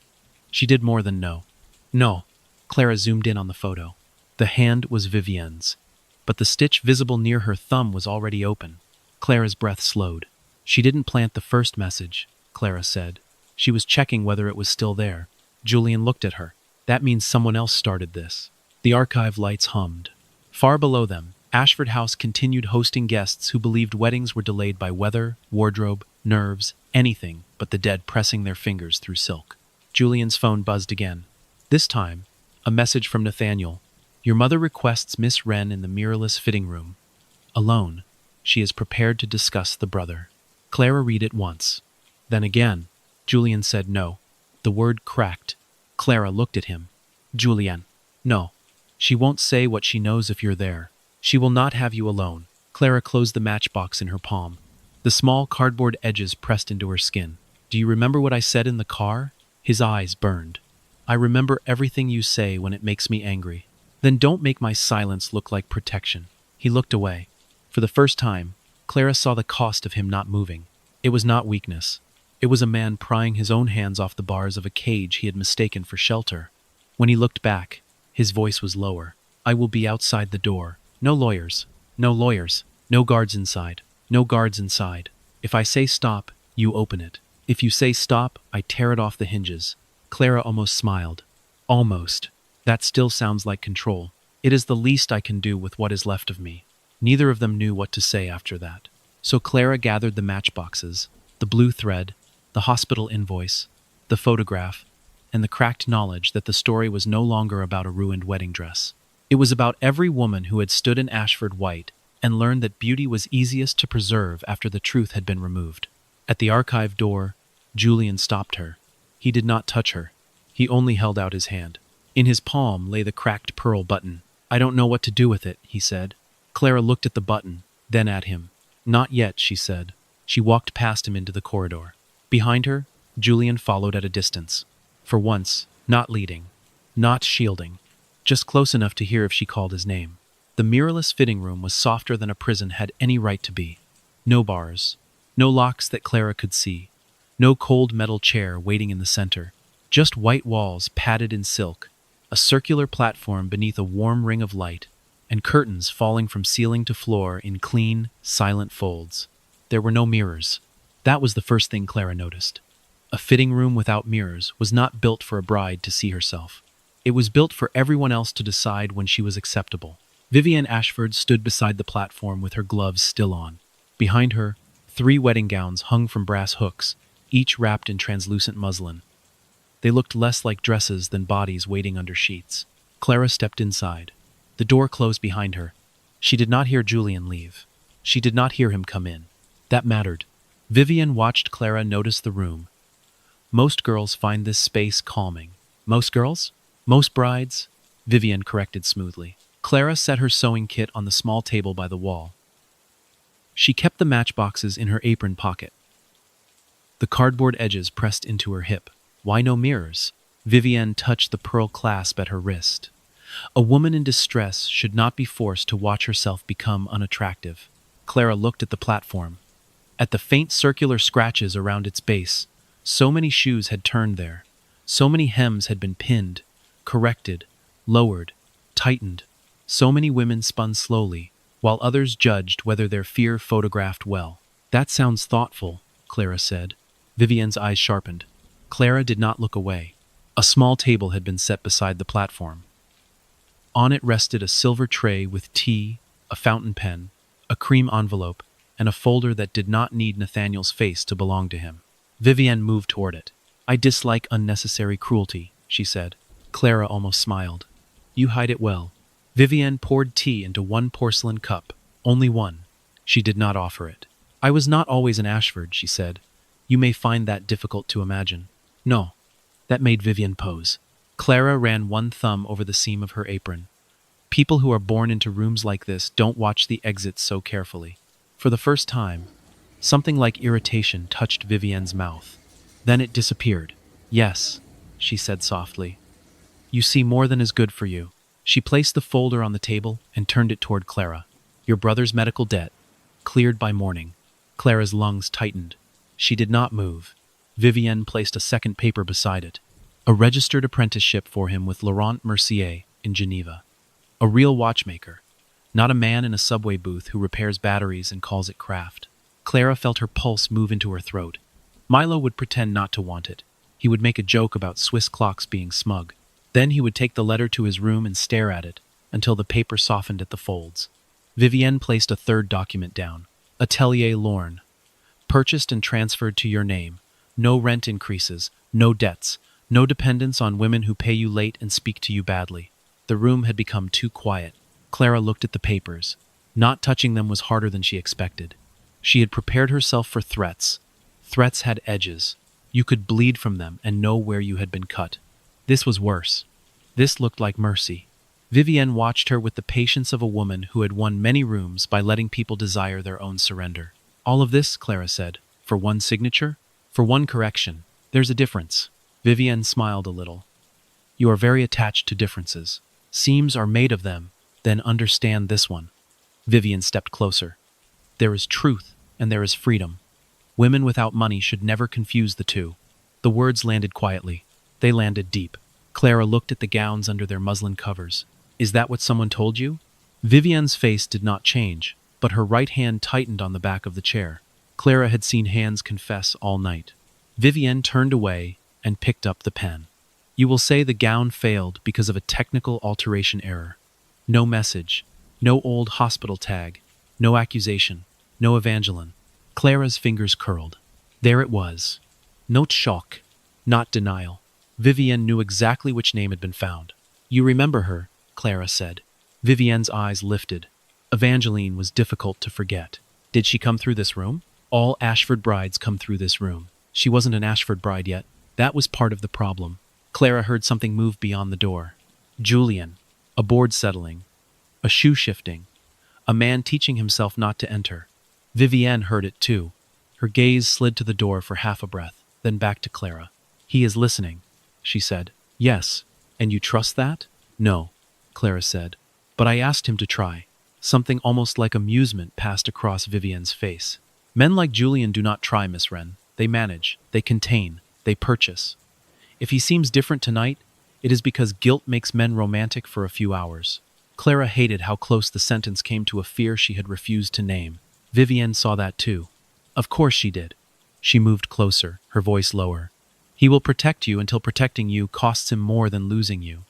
She did more than know. No. Clara zoomed in on the photo. The hand was Vivienne's. But the stitch visible near her thumb was already open. Clara's breath slowed. She didn't plant the first message, Clara said. She was checking whether it was still there. Julian looked at her. That means someone else started this. The archive lights hummed. Far below them, Ashford House continued hosting guests who believed weddings were delayed by weather, wardrobe, nerves, anything but the dead pressing their fingers through silk. Julian's phone buzzed again. This time, a message from Nathaniel. Your mother requests Miss Wren in the mirrorless fitting room. Alone, she is prepared to discuss the brother. Clara read it once. Then again. Julian said no. The word cracked. Clara looked at him. Julian. No. She won't say what she knows if you're there. She will not have you alone. Clara closed the matchbox in her palm. The small cardboard edges pressed into her skin. Do you remember what I said in the car? His eyes burned. I remember everything you say when it makes me angry. Then don't make my silence look like protection. He looked away. For the first time, Clara saw the cost of him not moving. It was not weakness. It was a man prying his own hands off the bars of a cage he had mistaken for shelter. When he looked back, his voice was lower. I will be outside the door. No lawyers. No lawyers. No guards inside. No guards inside. If I say stop, you open it. If you say stop, I tear it off the hinges. Clara almost smiled. Almost. That still sounds like control. It is the least I can do with what is left of me. Neither of them knew what to say after that. So Clara gathered the matchboxes, the blue thread, the hospital invoice, the photograph, and the cracked knowledge that the story was no longer about a ruined wedding dress. It was about every woman who had stood in Ashford white and learned that beauty was easiest to preserve after the truth had been removed. At the archive door, Julian stopped her. He did not touch her. He only held out his hand. In his palm lay the cracked pearl button. I don't know what to do with it, he said. Clara looked at the button, then at him. Not yet, she said. She walked past him into the corridor. Behind her, Julian followed at a distance. For once, not leading, not shielding, just close enough to hear if she called his name. The mirrorless fitting room was softer than a prison had any right to be. No bars, no locks that Clara could see, no cold metal chair waiting in the center, just white walls padded in silk, a circular platform beneath a warm ring of light, and curtains falling from ceiling to floor in clean, silent folds. There were no mirrors. That was the first thing Clara noticed. A fitting room without mirrors was not built for a bride to see herself. It was built for everyone else to decide when she was acceptable. Vivienne Ashford stood beside the platform with her gloves still on. Behind her, 3 wedding gowns hung from brass hooks, each wrapped in translucent muslin. They looked less like dresses than bodies waiting under sheets. Clara stepped inside. The door closed behind her. She did not hear Julian leave. She did not hear him come in. That mattered. Vivienne watched Clara notice the room. Most girls find this space calming. Most girls? Most brides? Vivienne corrected smoothly. Clara set her sewing kit on the small table by the wall. She kept the matchboxes in her apron pocket. The cardboard edges pressed into her hip. Why no mirrors? Vivienne touched the pearl clasp at her wrist. A woman in distress should not be forced to watch herself become unattractive. Clara looked at the platform. At the faint circular scratches around its base, so many shoes had turned there. So many hems had been pinned, corrected, lowered, tightened. So many women spun slowly, while others judged whether their fear photographed well. That sounds thoughtful, Clara said. Vivienne's eyes sharpened. Clara did not look away. A small table had been set beside the platform. On it rested a silver tray with tea, a fountain pen, a cream envelope, and a folder that did not need Nathaniel's face to belong to him. Vivienne moved toward it. I dislike unnecessary cruelty, she said. Clara almost smiled. You hide it well. Vivienne poured tea into one porcelain cup, only one. She did not offer it. I was not always an Ashford, she said. You may find that difficult to imagine. No. That made Vivian pose. Clara ran one thumb over the seam of her apron. People who are born into rooms like this don't watch the exits so carefully. For the first time, something like irritation touched Vivienne's mouth. Then it disappeared. Yes, she said softly. You see more than is good for you. She placed the folder on the table and turned it toward Clara. Your brother's medical debt, cleared by morning. Clara's lungs tightened. She did not move. Vivienne placed a second paper beside it. A registered apprenticeship for him with Laurent Mercier in Geneva. A real watchmaker, not a man in a subway booth who repairs batteries and calls it craft. Clara felt her pulse move into her throat. Milo would pretend not to want it. He would make a joke about Swiss clocks being smug. Then he would take the letter to his room and stare at it until the paper softened at the folds. Vivienne placed a third document down. Atelier Lorne. Purchased and transferred to your name. No rent increases, no debts, no dependence on women who pay you late and speak to you badly. The room had become too quiet. Clara looked at the papers. Not touching them was harder than she expected. She had prepared herself for threats. Threats had edges. You could bleed from them and know where you had been cut. This was worse. This looked like mercy. Vivienne watched her with the patience of a woman who had won many rooms by letting people desire their own surrender. All of this, Clara said, for one signature? For one correction. There's a difference. Vivienne smiled a little. You are very attached to differences. Seams are made of them. Then understand this one. Vivienne stepped closer. There is truth and there is freedom. Women without money should never confuse the two. The words landed quietly. They landed deep. Clara looked at the gowns under their muslin covers. Is that what someone told you? Vivienne's face did not change, but her right hand tightened on the back of the chair. Clara had seen hands confess all night. Vivienne turned away and picked up the pen. You will say the gown failed because of a technical alteration error. No message, no old hospital tag, no accusation, no Evangeline. Clara's fingers curled. There it was. Not shock, not denial. Vivienne knew exactly which name had been found. You remember her, Clara said. Vivienne's eyes lifted. Evangeline was difficult to forget. Did she come through this room? All Ashford brides come through this room. She wasn't an Ashford bride yet. That was part of the problem. Clara heard something move beyond the door. Julian. A board settling. A shoe shifting. A man teaching himself not to enter. Vivienne heard it too. Her gaze slid to the door for half a breath, then back to Clara. He is listening, she said. Yes. And you trust that? No, Clara said. But I asked him to try. Something almost like amusement passed across Vivienne's face. Men like Julian do not try, Miss Wren. They manage, they contain, they purchase. If he seems different tonight, it is because guilt makes men romantic for a few hours. Clara hated how close the sentence came to a fear she had refused to name. Vivienne saw that too. Of course she did. She moved closer, her voice lower. He will protect you until protecting you costs him more than losing you.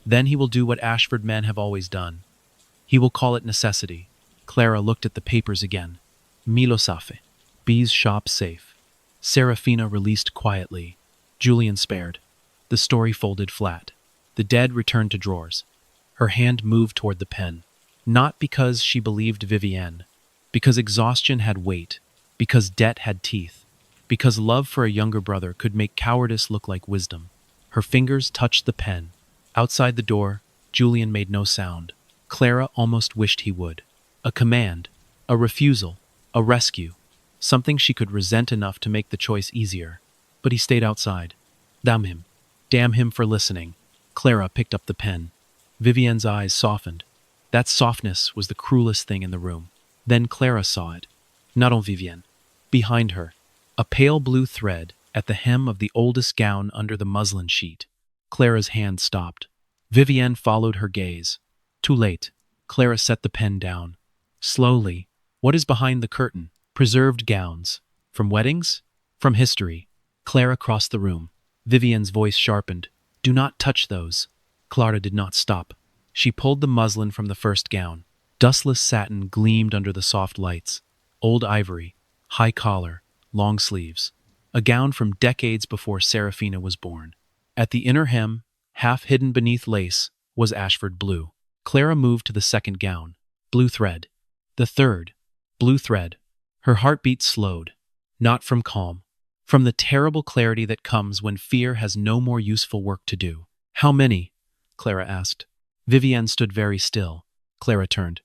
Then he will do what Ashford men have always done. He will call it necessity. Clara looked at the papers again. Milo Safe. B's shop safe. Serafina released quietly. Julian spared. The story folded flat. The dead returned to drawers. Her hand moved toward the pen. Not because she believed Vivienne. Because exhaustion had weight. Because debt had teeth. Because love for a younger brother could make cowardice look like wisdom. Her fingers touched the pen. Outside the door, Julian made no sound. Clara almost wished he would. A command. A refusal. A rescue. Something she could resent enough to make the choice easier. But he stayed outside. Damn him. Damn him for listening. Clara picked up the pen. Vivienne's eyes softened. That softness was the cruelest thing in the room. Then Clara saw it. Not on Vivienne. Behind her. A pale blue thread at the hem of the oldest gown under the muslin sheet. Clara's hand stopped. Vivienne followed her gaze. Too late. Clara set the pen down. Slowly. What is behind the curtain? Preserved gowns. From weddings? From history. Clara crossed the room. Vivienne's voice sharpened. Do not touch those. Clara did not stop. She pulled the muslin from the first gown. Dustless satin gleamed under the soft lights. Old ivory. High collar. Long sleeves. A gown from decades before Serafina was born. At the inner hem, half hidden beneath lace, was Ashford blue. Clara moved to the second gown. Blue thread. The third. Blue thread. Her heartbeat slowed. Not from calm. from the terrible clarity that comes when fear has no more useful work to do. How many? Clara asked. Vivienne stood very still. Clara turned.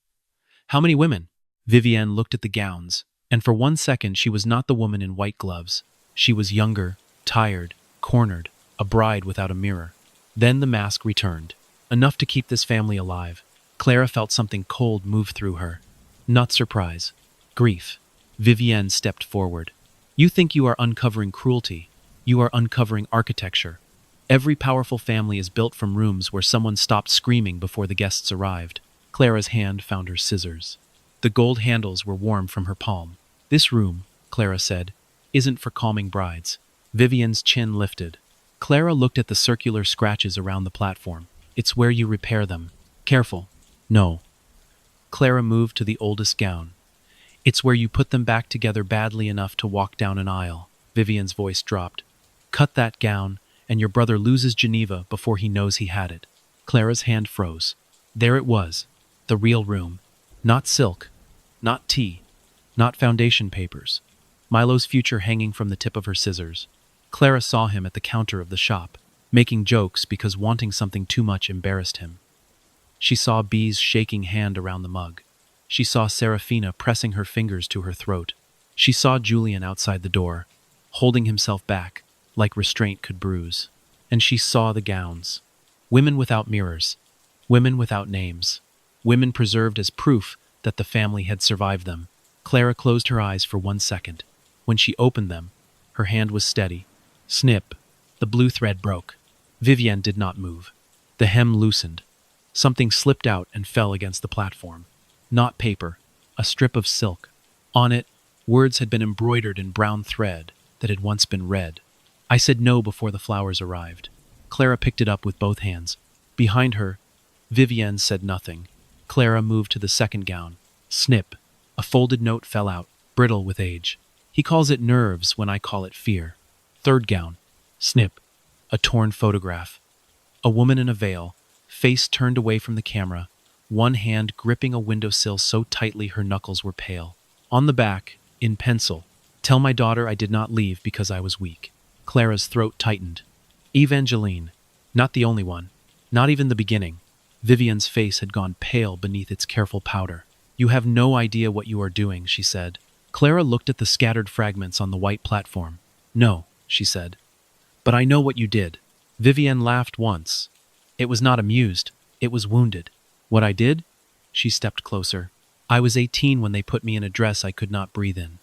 How many women? Vivienne looked at the gowns, and for 1 second she was not the woman in white gloves. She was younger, tired, cornered, a bride without a mirror. Then the mask returned. Enough to keep this family alive. Clara felt something cold move through her. Not surprise. Grief. Vivienne stepped forward. You think you are uncovering cruelty. You are uncovering architecture. Every powerful family is built from rooms where someone stopped screaming before the guests arrived. Clara's hand found her scissors. The gold handles were warm from her palm. This room, Clara said, isn't for calming brides. Vivienne's chin lifted. Clara looked at the circular scratches around the platform. It's where you repair them. Careful. No. Clara moved to the oldest gown. It's where you put them back together badly enough to walk down an aisle. Vivienne's voice dropped. Cut that gown, and your brother loses Geneva before he knows he had it. Clara's hand froze. There it was. The real room. Not silk. Not tea. Not foundation papers. Milo's future hanging from the tip of her scissors. Clara saw him at the counter of the shop, making jokes because wanting something too much embarrassed him. She saw Bee's shaking hand around the mug. She saw Serafina pressing her fingers to her throat. She saw Julian outside the door, holding himself back, like restraint could bruise. And she saw the gowns. Women without mirrors. Women without names. Women preserved as proof that the family had survived them. Clara closed her eyes for 1 second. When she opened them, her hand was steady. Snip. The blue thread broke. Vivienne did not move. The hem loosened. Something slipped out and fell against the platform. Not paper, a strip of silk. On it, words had been embroidered in brown thread that had once been red. I said no before the flowers arrived. Clara picked it up with both hands. Behind her, Vivienne said nothing. Clara moved to the second gown. Snip. A folded note fell out, brittle with age. He calls it nerves when I call it fear. Third gown. Snip. A torn photograph. A woman in a veil, face turned away from the camera, one hand gripping a windowsill so tightly her knuckles were pale. On the back, in pencil, tell my daughter I did not leave because I was weak. Clara's throat tightened. Evangeline. Not the only one. Not even the beginning. Vivienne's face had gone pale beneath its careful powder. You have no idea what you are doing, she said. Clara looked at the scattered fragments on the white platform. No, she said. But I know what you did. Vivienne laughed once. It was not amused. It was wounded. What I did? She stepped closer. I was 18 when they put me in a dress I could not breathe in.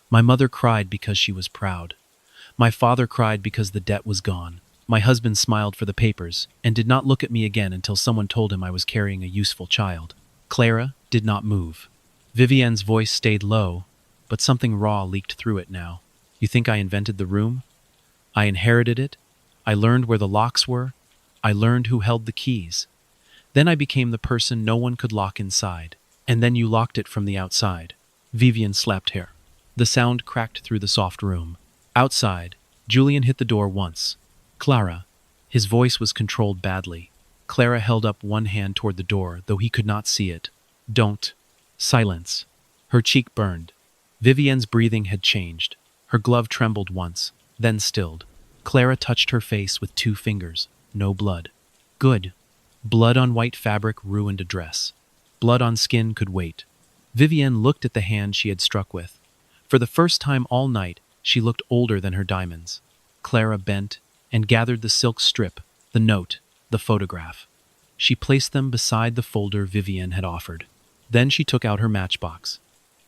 My mother cried because she was proud. My father cried because the debt was gone. My husband smiled for the papers and did not look at me again until someone told him I was carrying a useful child. Clara did not move. Vivienne's voice stayed low, but something raw leaked through it now. You think I invented the room? I inherited it. I learned where the locks were. I learned who held the keys. Then I became the person no one could lock inside. And then you locked it from the outside. Vivienne slapped hair. The sound cracked through the soft room. Outside, Julian hit the door once. Clara. His voice was controlled badly. Clara held up one hand toward the door, though he could not see it. Don't. Silence. Her cheek burned. Vivienne's breathing had changed. Her glove trembled once, then stilled. Clara touched her face with 2 fingers. No blood. Good. Blood on white fabric ruined a dress. Blood on skin could wait. Vivienne looked at the hand she had struck with. For the first time all night, she looked older than her diamonds. Clara bent and gathered the silk strip, the note, the photograph. She placed them beside the folder Vivienne had offered. Then she took out her matchbox.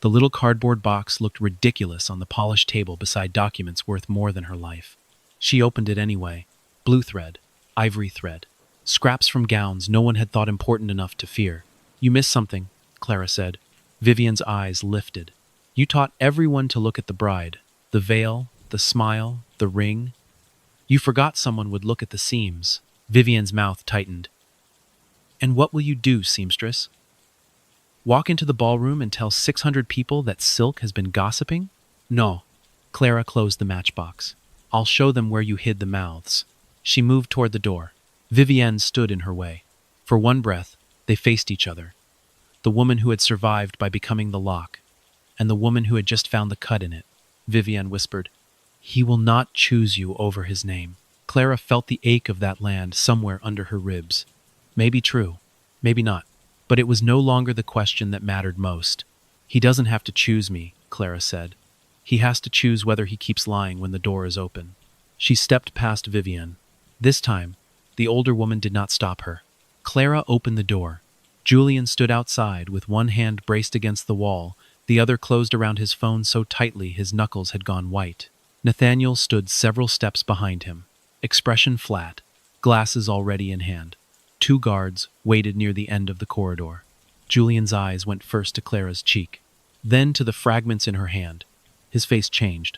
The little cardboard box looked ridiculous on the polished table beside documents worth more than her life. She opened it anyway. Blue thread, ivory thread, scraps from gowns no one had thought important enough to fear. You missed something, Clara said. Vivienne's eyes lifted. You taught everyone to look at the bride, the veil, the smile, the ring. You forgot someone would look at the seams. Vivienne's mouth tightened. And what will you do, seamstress? Walk into the ballroom and tell 600 people that Silk has been gossiping? No. Clara closed the matchbox. I'll show them where you hid the mouths. She moved toward the door. Vivienne stood in her way. For one breath, they faced each other. The woman who had survived by becoming the lock, and the woman who had just found the cut in it. Vivienne whispered, He will not choose you over his name. Clara felt the ache of that land somewhere under her ribs. Maybe true, maybe not. But it was no longer the question that mattered most. He doesn't have to choose me, Clara said. He has to choose whether he keeps lying when the door is open. She stepped past Vivienne. This time, the older woman did not stop her. Clara opened the door. Julian stood outside with one hand braced against the wall, the other closed around his phone so tightly his knuckles had gone white. Nathaniel stood several steps behind him, expression flat, glasses already in hand. 2 guards waited near the end of the corridor. Julian's eyes went first to Clara's cheek, then to the fragments in her hand. His face changed.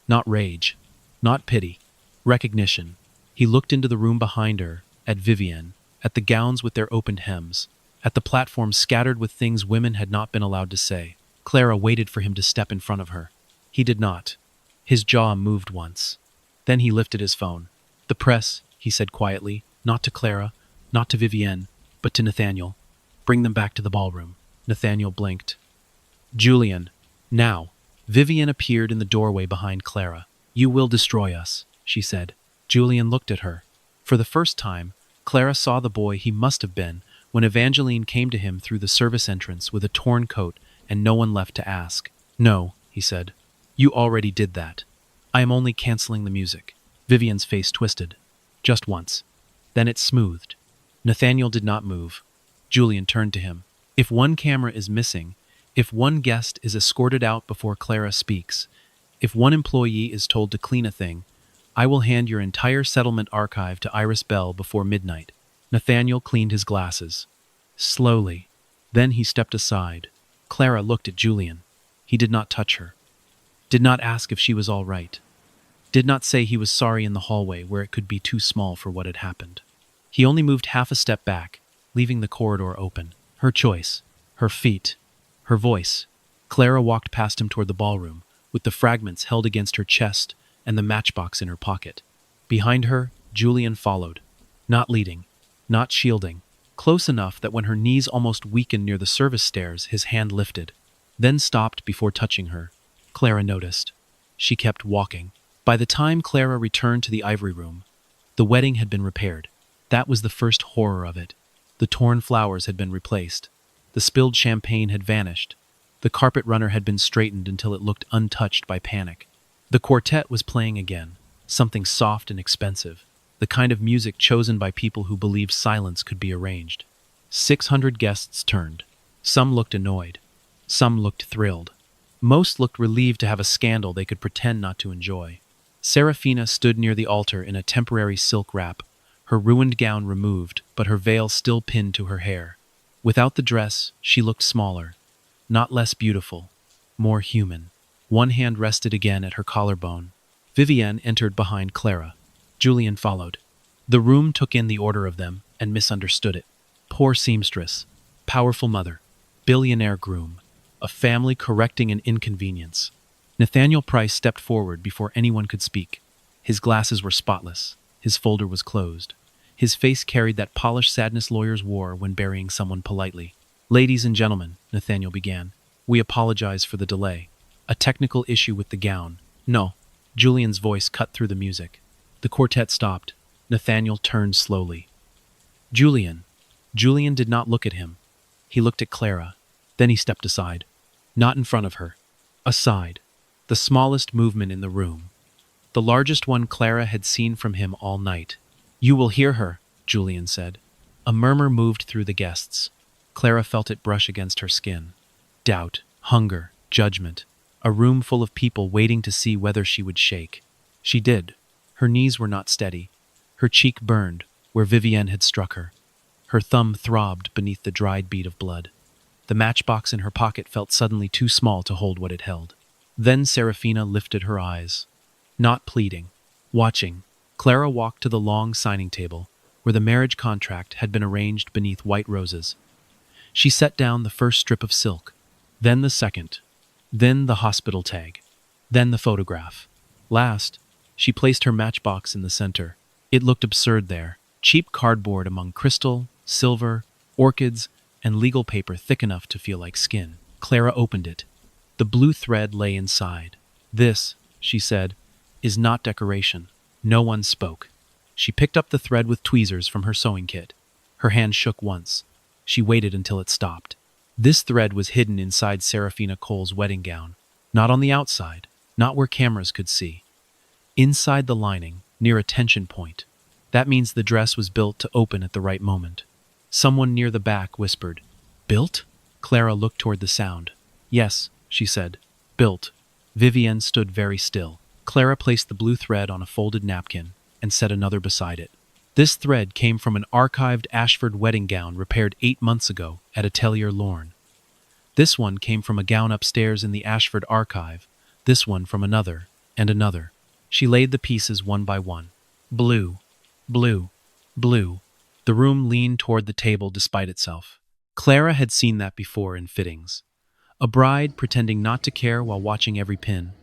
Not rage, not pity, recognition. He looked into the room behind her, at Vivienne, at the gowns with their opened hems, at the platform scattered with things women had not been allowed to say. Clara waited for him to step in front of her. He did not. His jaw moved once. Then he lifted his phone. The press, he said quietly, not to Clara, not to Vivienne, but to Nathaniel. Bring them back to the ballroom. Nathaniel blinked. Julian, now. Vivienne appeared in the doorway behind Clara. You will destroy us, she said. Julian looked at her. For the first time, Clara saw the boy he must have been when Evangeline came to him through the service entrance with a torn coat and no one left to ask. No, he said. You already did that. I am only canceling the music. Vivienne's face twisted. Just once. Then it smoothed. Nathaniel did not move. Julian turned to him. If one camera is missing, if one guest is escorted out before Clara speaks, if one employee is told to clean a thing, I will hand your entire settlement archive to Iris Bell before midnight. Nathaniel cleaned his glasses. Slowly. Then he stepped aside. Clara looked at Julian. He did not touch her. Did not ask if she was all right. Did not say he was sorry in the hallway where it could be too small for what had happened. He only moved half a step back, leaving the corridor open. Her choice. Her feet. Her voice. Clara walked past him toward the ballroom, with the fragments held against her chest and the matchbox in her pocket. Behind her, Julian followed. Not leading. Not shielding. Close enough that when her knees almost weakened near the service stairs, his hand lifted. Then stopped before touching her. Clara noticed. She kept walking. By the time Clara returned to the ivory room, the wedding had been repaired. That was the first horror of it. The torn flowers had been replaced. The spilled champagne had vanished. The carpet runner had been straightened until it looked untouched by panic. The quartet was playing again, something soft and expensive, the kind of music chosen by people who believed silence could be arranged. 600 guests turned. Some looked annoyed. Some looked thrilled. Most looked relieved to have a scandal they could pretend not to enjoy. Serafina stood near the altar in a temporary silk wrap, her ruined gown removed, but her veil still pinned to her hair. Without the dress, she looked smaller, not less beautiful, more human. One hand rested again at her collarbone. Vivienne entered behind Clara. Julian followed. The room took in the order of them and misunderstood it. Poor seamstress, powerful mother, billionaire groom, a family correcting an inconvenience. Nathaniel Price stepped forward before anyone could speak. His glasses were spotless. His folder was closed. His face carried that polished sadness lawyers wore when burying someone politely. Ladies and gentlemen, Nathaniel began, we apologize for the delay. A technical issue with the gown. No. Julian's voice cut through the music. The quartet stopped. Nathaniel turned slowly. Julian. Julian did not look at him. He looked at Clara. Then he stepped aside. Not in front of her. Aside. The smallest movement in the room. The largest one Clara had seen from him all night. You will hear her, Julian said. A murmur moved through the guests. Clara felt it brush against her skin. Doubt, hunger, judgment. A room full of people waiting to see whether she would shake. She did. Her knees were not steady. Her cheek burned, where Vivienne had struck her. Her thumb throbbed beneath the dried bead of blood. The matchbox in her pocket felt suddenly too small to hold what it held. Then Serafina lifted her eyes. Not pleading. Watching. Clara walked to the long signing table, where the marriage contract had been arranged beneath white roses. She set down the first strip of silk, then the second, then the hospital tag, then the photograph. Last, she placed her matchbox in the center. It looked absurd there, cheap cardboard among crystal, silver, orchids, and legal paper thick enough to feel like skin. Clara opened it. The blue thread lay inside. This, she said, is not decoration. No one spoke. She picked up the thread with tweezers from her sewing kit. Her hand shook once. She waited until it stopped. This thread was hidden inside Serafina Cole's wedding gown. Not on the outside, not where cameras could see. Inside the lining, near a tension point. That means the dress was built to open at the right moment. Someone near the back whispered, "Built?" Clara looked toward the sound. "Yes," she said. "Built." Vivienne stood very still. Clara placed the blue thread on a folded napkin and set another beside it. This thread came from an archived Ashford wedding gown repaired 8 months ago at Atelier Lorne. This one came from a gown upstairs in the Ashford archive, this one from another, and another. She laid the pieces one by one. Blue, blue, blue. The room leaned toward the table despite itself. Clara had seen that before in fittings. A bride pretending not to care while watching every pin.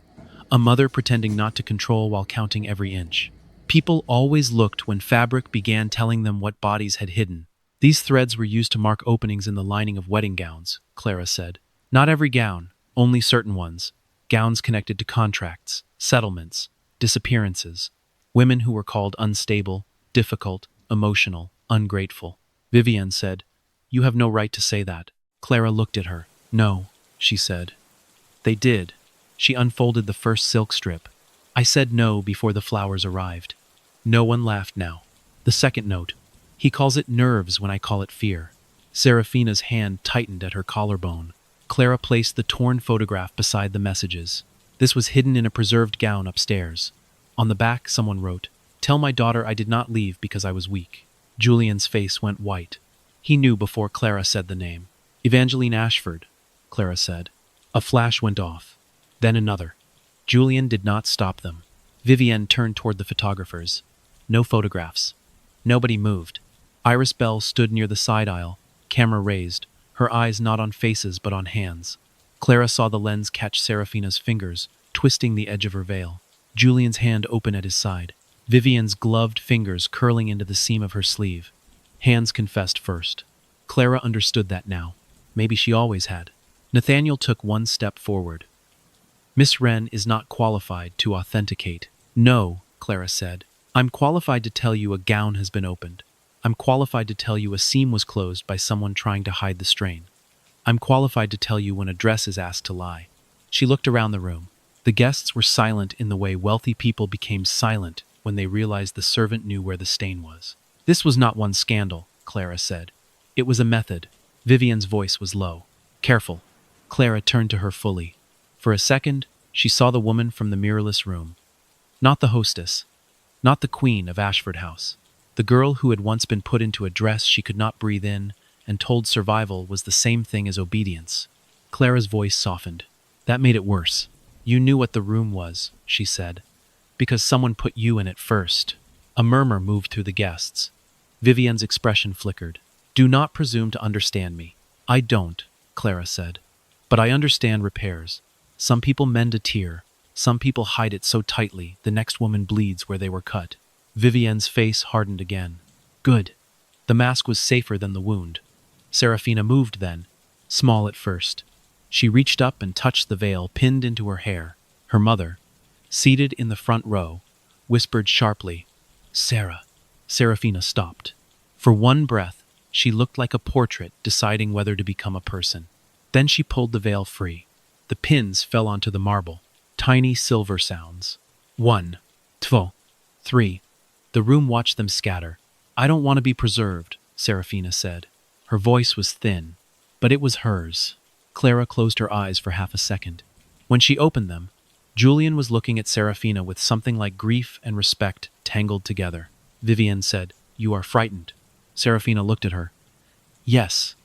A mother pretending not to control while counting every inch. People always looked when fabric began telling them what bodies had hidden. These threads were used to mark openings in the lining of wedding gowns, Clara said. Not every gown, only certain ones. Gowns connected to contracts, settlements, disappearances. Women who were called unstable, difficult, emotional, ungrateful. Vivienne said, "You have no right to say that." Clara looked at her. "No," she said. "They did." She unfolded the first silk strip. "I said no before the flowers arrived." No one laughed now. The second note. "He calls it nerves when I call it fear." Serafina's hand tightened at her collarbone. Clara placed the torn photograph beside the messages. This was hidden in a preserved gown upstairs. On the back, someone wrote, "Tell my daughter I did not leave because I was weak." Julian's face went white. He knew before Clara said the name. "Evangeline Ashford," Clara said. A flash went off. Then another. Julian did not stop them. Vivienne turned toward the photographers. No photographs. Nobody moved. Iris Bell stood near the side aisle, camera raised, her eyes not on faces but on hands. Clara saw the lens catch Serafina's fingers, twisting the edge of her veil. Julian's hand open at his side. Vivienne's gloved fingers curling into the seam of her sleeve. Hands confessed first. Clara understood that now. Maybe she always had. Nathaniel took one step forward. "Miss Wren is not qualified to authenticate." "No," Clara said. "I'm qualified to tell you a gown has been opened. I'm qualified to tell you a seam was closed by someone trying to hide the strain. I'm qualified to tell you when a dress is asked to lie." She looked around the room. The guests were silent in the way wealthy people became silent when they realized the servant knew where the stain was. "This was not one scandal," Clara said. "It was a method." Vivienne's voice was low. "Careful." Clara turned to her fully. For a second, she saw the woman from the mirrorless room. Not the hostess. Not the queen of Ashford House. The girl who had once been put into a dress she could not breathe in and told survival was the same thing as obedience. Clara's voice softened. "That made it worse. You knew what the room was," she said, "because someone put you in it first." A murmur moved through the guests. Vivienne's expression flickered. "Do not presume to understand me." "I don't," Clara said. "But I understand repairs. Some people mend a tear. Some people hide it so tightly the next woman bleeds where they were cut." Vivienne's face hardened again. "Good." The mask was safer than the wound. Serafina moved then, small at first. She reached up and touched the veil pinned into her hair. Her mother, seated in the front row, whispered sharply, "Sarah." Serafina stopped. For one breath, she looked like a portrait deciding whether to become a person. Then she pulled the veil free. The pins fell onto the marble. Tiny silver sounds. 1, 2, 3. The room watched them scatter. "I don't want to be preserved," Serafina said. Her voice was thin, but it was hers. Clara closed her eyes for half a second. When she opened them, Julian was looking at Serafina with something like grief and respect tangled together. Vivienne said, "You are frightened." Serafina looked at her. "Yes."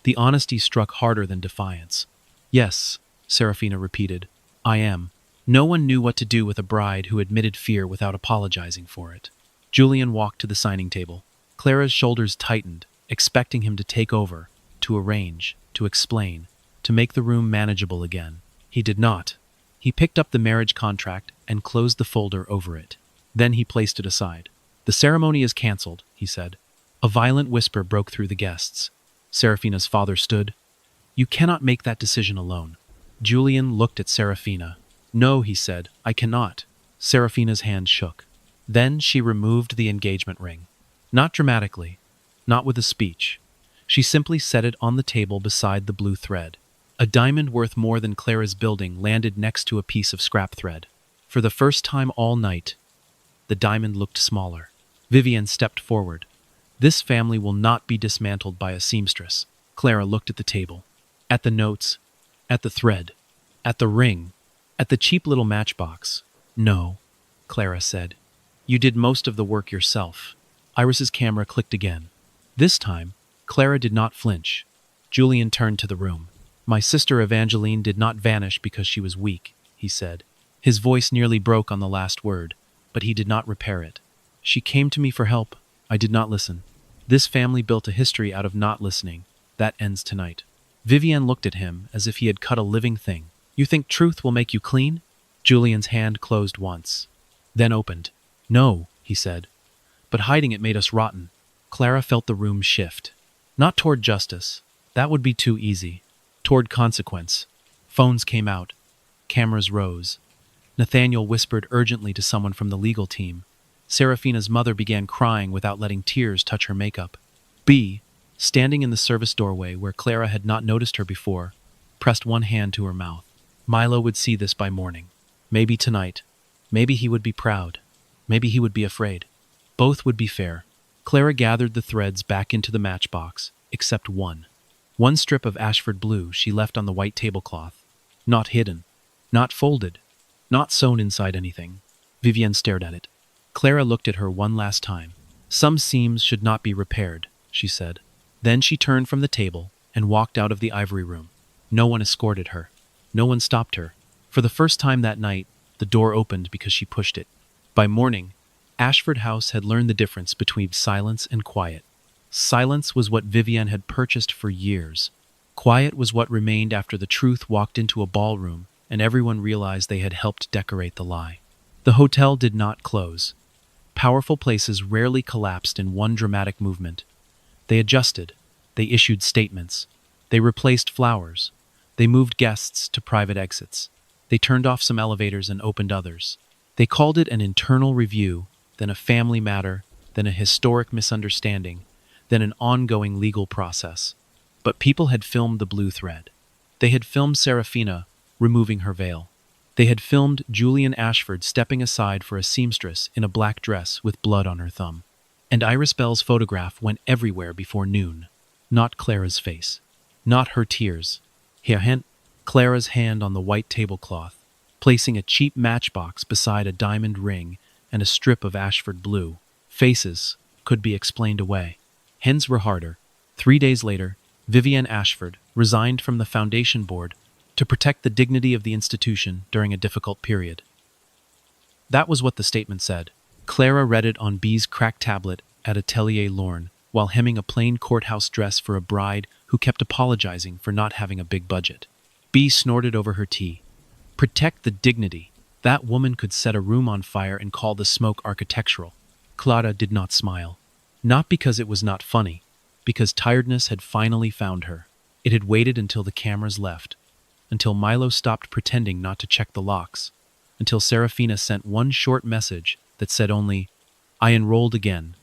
The honesty struck harder than defiance. "Yes," Serafina repeated. "I am." No one knew what to do with a bride who admitted fear without apologizing for it. Julian walked to the signing table. Clara's shoulders tightened, expecting him to take over, to arrange, to explain, to make the room manageable again. He did not. He picked up the marriage contract and closed the folder over it. Then he placed it aside. "The ceremony is cancelled," he said. A violent whisper broke through the guests. Serafina's father stood. "You cannot make that decision alone." Julian looked at Serafina. "No," he said, "I cannot." Serafina's hand shook. Then she removed the engagement ring. Not dramatically, not with a speech. She simply set it on the table beside the blue thread. A diamond worth more than Clara's building landed next to a piece of scrap thread. For the first time all night, the diamond looked smaller. Vivian stepped forward. This family will not be dismantled by a seamstress. Clara looked at the table, at the notes, at the thread, at the ring, at the cheap little matchbox. No, Clara said. You did most of the work yourself. Iris's camera clicked again. This time, Clara did not flinch. Julian turned to the room. My sister Evangeline did not vanish because she was weak, he said. His voice nearly broke on the last word, but he did not repair it. She came to me for help. I did not listen. This family built a history out of not listening. That ends tonight. Vivian looked at him as if he had cut a living thing. You think truth will make you clean? Julian's hand closed once, then opened. No, he said. But hiding it made us rotten. Clara felt the room shift. Not toward justice. That would be too easy. Toward consequence. Phones came out. Cameras rose. Nathaniel whispered urgently to someone from the legal team. Serafina's mother began crying without letting tears touch her makeup. B, standing in the service doorway where Clara had not noticed her before, pressed one hand to her mouth. Milo would see this by morning. Maybe tonight. Maybe he would be proud. Maybe he would be afraid. Both would be fair. Clara gathered the threads back into the matchbox, except one. One strip of Ashford blue she left on the white tablecloth. Not hidden. Not folded. Not sewn inside anything. Vivian stared at it. Clara looked at her one last time. Some seams should not be repaired, she said. Then she turned from the table and walked out of the ivory room. No one escorted her. No one stopped her. For the first time that night, the door opened because she pushed it. By morning, Ashford House had learned the difference between silence and quiet. Silence was what Vivian had purchased for years. Quiet was what remained after the truth walked into a ballroom and everyone realized they had helped decorate the lie. The hotel did not close. Powerful places rarely collapsed in one dramatic movement. They adjusted. They issued statements. They replaced flowers. They moved guests to private exits. They turned off some elevators and opened others. They called it an internal review, then a family matter, then a historic misunderstanding, then an ongoing legal process. But people had filmed the blue thread. They had filmed Serafina removing her veil. They had filmed Julian Ashford stepping aside for a seamstress in a black dress with blood on her thumb. And Iris Bell's photograph went everywhere before noon. Not Clara's face. Not her tears. Here, Clara's hand on the white tablecloth, placing a cheap matchbox beside a diamond ring and a strip of Ashford blue. Faces could be explained away. Hands were harder. 3 days later, Vivian Ashford resigned from the foundation board to protect the dignity of the institution during a difficult period. That was what the statement said. Clara read it on B's cracked tablet at Atelier Lorne while hemming a plain courthouse dress for a bride who kept apologizing for not having a big budget. B snorted over her tea. Protect the dignity. That woman could set a room on fire and call the smoke architectural. Clara did not smile. Not because it was not funny, because tiredness had finally found her. It had waited until the cameras left, until Milo stopped pretending not to check the locks, until Serafina sent one short message that said only, I enrolled again,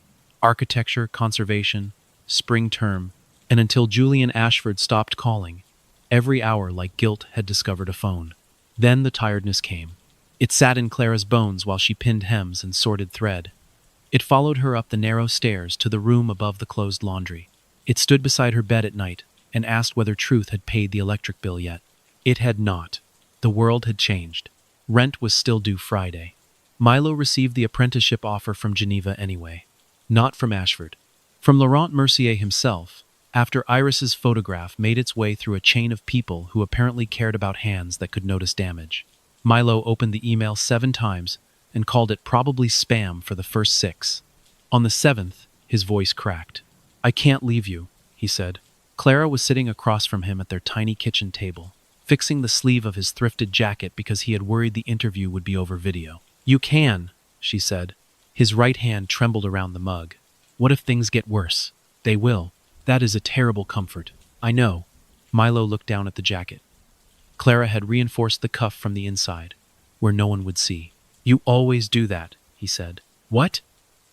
architecture, conservation, spring term, and until Julian Ashford stopped calling, every hour like guilt had discovered a phone. Then the tiredness came. It sat in Clara's bones while she pinned hems and sorted thread. It followed her up the narrow stairs to the room above the closed laundry. It stood beside her bed at night and asked whether Truth had paid the electric bill yet. It had not. The world had changed. Rent was still due Friday. Milo received the apprenticeship offer from Geneva anyway. Not from Ashford. From Laurent Mercier himself, after Iris's photograph made its way through a chain of people who apparently cared about hands that could notice damage. Milo opened the email 7 times and called it probably spam for the first 6. On the 7th, his voice cracked. I can't leave you, he said. Clara was sitting across from him at their tiny kitchen table, fixing the sleeve of his thrifted jacket because he had worried the interview would be over video. You can, she said. His right hand trembled around the mug. What if things get worse? They will. That is a terrible comfort. I know. Milo looked down at the jacket. Clara had reinforced the cuff from the inside, where no one would see. You always do that, he said. What?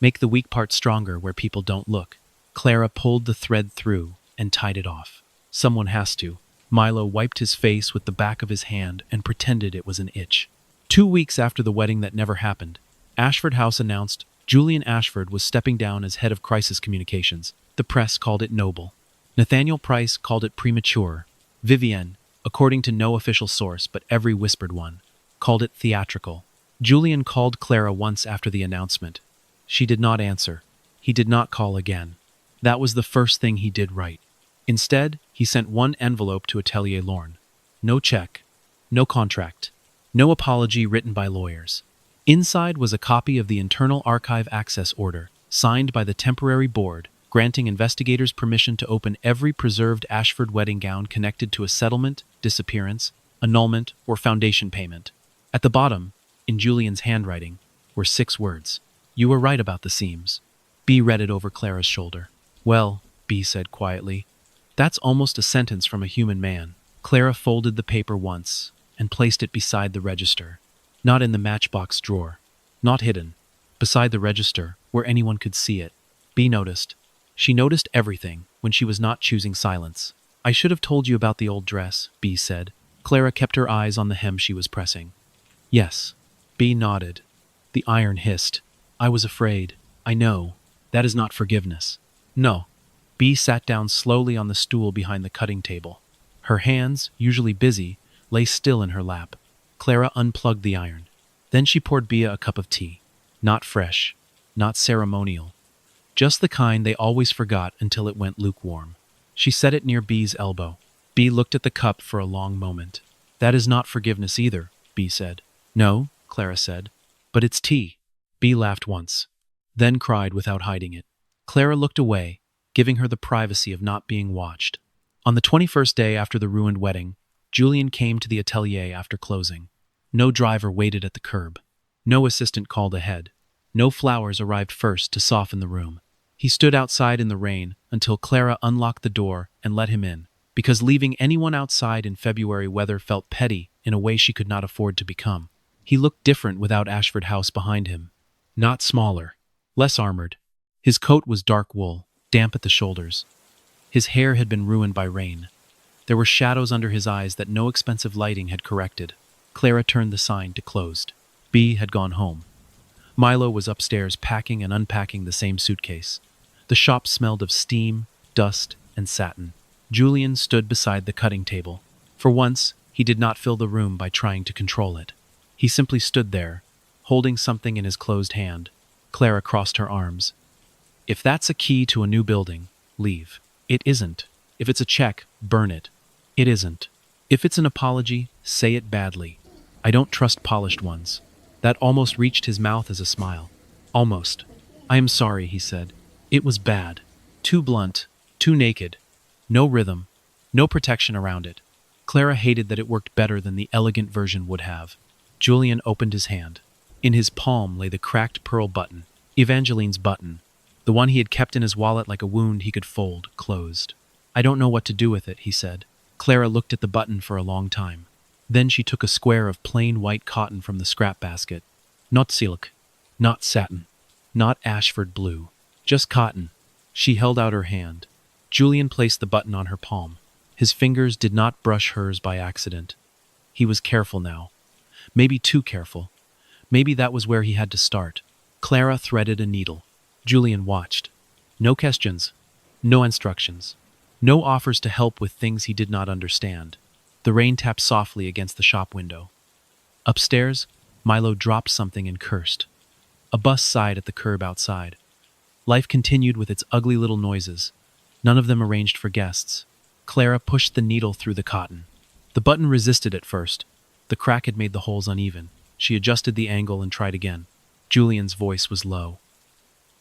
Make the weak part stronger where people don't look. Clara pulled the thread through and tied it off. Someone has to. Milo wiped his face with the back of his hand and pretended it was an itch. 2 weeks after the wedding that never happened, Ashford House announced Julian Ashford was stepping down as head of crisis communications. The press called it noble. Nathaniel Price called it premature. Vivienne, according to no official source but every whispered one, called it theatrical. Julian called Clara once after the announcement. She did not answer. He did not call again. That was the first thing he did right. Instead, he sent one envelope to Atelier Lorne. No check, no contract, no apology written by lawyers. Inside was a copy of the Internal Archive Access Order, signed by the temporary board, granting investigators permission to open every preserved Ashford wedding gown connected to a settlement, disappearance, annulment, or foundation payment. At the bottom, in Julian's handwriting, were 6 words. You were right about the seams. B read it over Clara's shoulder. Well, B said quietly, that's almost a sentence from a human man. Clara folded the paper once and placed it beside the register. Not in the matchbox drawer. Not hidden. Beside the register, where anyone could see it. B noticed. She noticed everything when she was not choosing silence. I should have told you about the old dress, B said. Clara kept her eyes on the hem she was pressing. Yes. B nodded. The iron hissed. I was afraid. I know. That is not forgiveness. No. B sat down slowly on the stool behind the cutting table. Her hands, usually busy, lay still in her lap. Clara unplugged the iron. Then she poured Bia a cup of tea. Not fresh. Not ceremonial. Just the kind they always forgot until it went lukewarm. She set it near B's elbow. B looked at the cup for a long moment. That is not forgiveness either, B said. No, Clara said. But it's tea. B laughed once. Then cried without hiding it. Clara looked away, giving her the privacy of not being watched. On the 21st day after the ruined wedding, Julian came to the atelier after closing. No driver waited at the curb. No assistant called ahead. No flowers arrived first to soften the room. He stood outside in the rain until Clara unlocked the door and let him in, because leaving anyone outside in February weather felt petty in a way she could not afford to become. He looked different without Ashford House behind him. Not smaller. Less armored. His coat was dark wool, damp at the shoulders. His hair had been ruined by rain. There were shadows under his eyes that no expensive lighting had corrected. Clara turned the sign to closed. B had gone home. Milo was upstairs packing and unpacking the same suitcase. The shop smelled of steam, dust, and satin. Julian stood beside the cutting table. For once, he did not fill the room by trying to control it. He simply stood there, holding something in his closed hand. Clara crossed her arms. If that's a key to a new building, leave. It isn't. If it's a check, burn it. It isn't. If it's an apology, say it badly. I don't trust polished ones. That almost reached his mouth as a smile. Almost. I am sorry, he said. It was bad. Too blunt. Too naked. No rhythm. No protection around it. Clara hated that it worked better than the elegant version would have. Julian opened his hand. In his palm lay the cracked pearl button, Evangeline's button, the one he had kept in his wallet like a wound he could fold, closed. I don't know what to do with it, he said. Clara looked at the button for a long time. Then she took a square of plain white cotton from the scrap basket. Not silk, not satin, not Ashford blue, just cotton. She held out her hand. Julian placed the button on her palm. His fingers did not brush hers by accident. He was careful now. Maybe too careful. Maybe that was where he had to start. Clara threaded a needle. Julian watched. No questions. No instructions. No offers to help with things he did not understand. The rain tapped softly against the shop window. Upstairs, Milo dropped something and cursed. A bus sighed at the curb outside. Life continued with its ugly little noises, none of them arranged for guests. Clara pushed the needle through the cotton. The button resisted at first. The crack had made the holes uneven. She adjusted the angle and tried again. Julian's voice was low.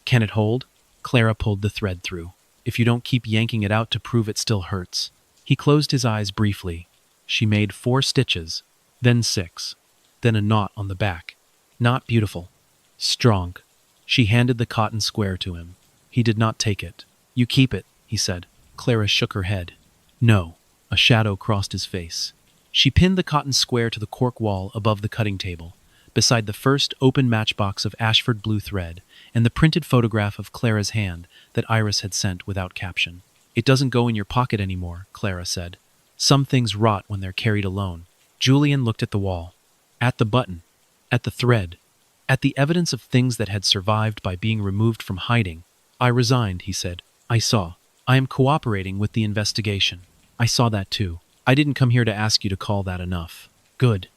Can it hold? Clara pulled the thread through. If you don't keep yanking it out to prove it still hurts. He closed his eyes briefly. She made 4 stitches, then 6, then a knot on the back. Not beautiful. Strong. She handed the cotton square to him. He did not take it. You keep it, he said. Clara shook her head. No. A shadow crossed his face. She pinned the cotton square to the cork wall above the cutting table, beside the first open matchbox of Ashford blue thread and the printed photograph of Clara's hand that Iris had sent without caption. "It doesn't go in your pocket anymore," Clara said. "Some things rot when they're carried alone." Julian looked at the wall, at the button, at the thread, at the evidence of things that had survived by being removed from hiding. "I resigned," he said. "I saw. I am cooperating with the investigation." "I saw that too. I didn't come here to ask you to call that enough." "Good."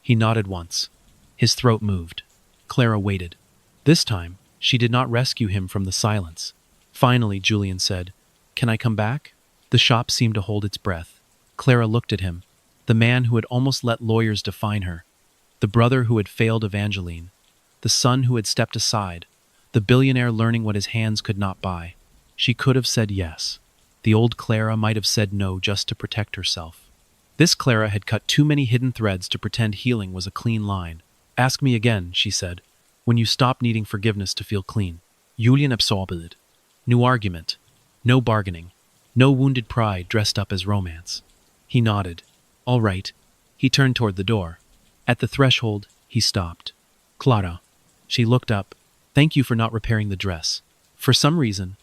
He nodded once. His throat moved. Clara waited. This time, she did not rescue him from the silence. Finally, Julian said, "Can I come back?" The shop seemed to hold its breath. Clara looked at him, the man who had almost let lawyers define her, the brother who had failed Evangeline, the son who had stepped aside, the billionaire learning what his hands could not buy. She could have said yes. The old Clara might have said no just to protect herself. This Clara had cut too many hidden threads to pretend healing was a clean line. "Ask me again," she said, "when you stop needing forgiveness to feel clean." Julian absorbed. New argument. No bargaining. No wounded pride dressed up as romance. He nodded. "All right." He turned toward the door. At the threshold, he stopped. "Clara." She looked up. "Thank you for not repairing the dress." For some reason,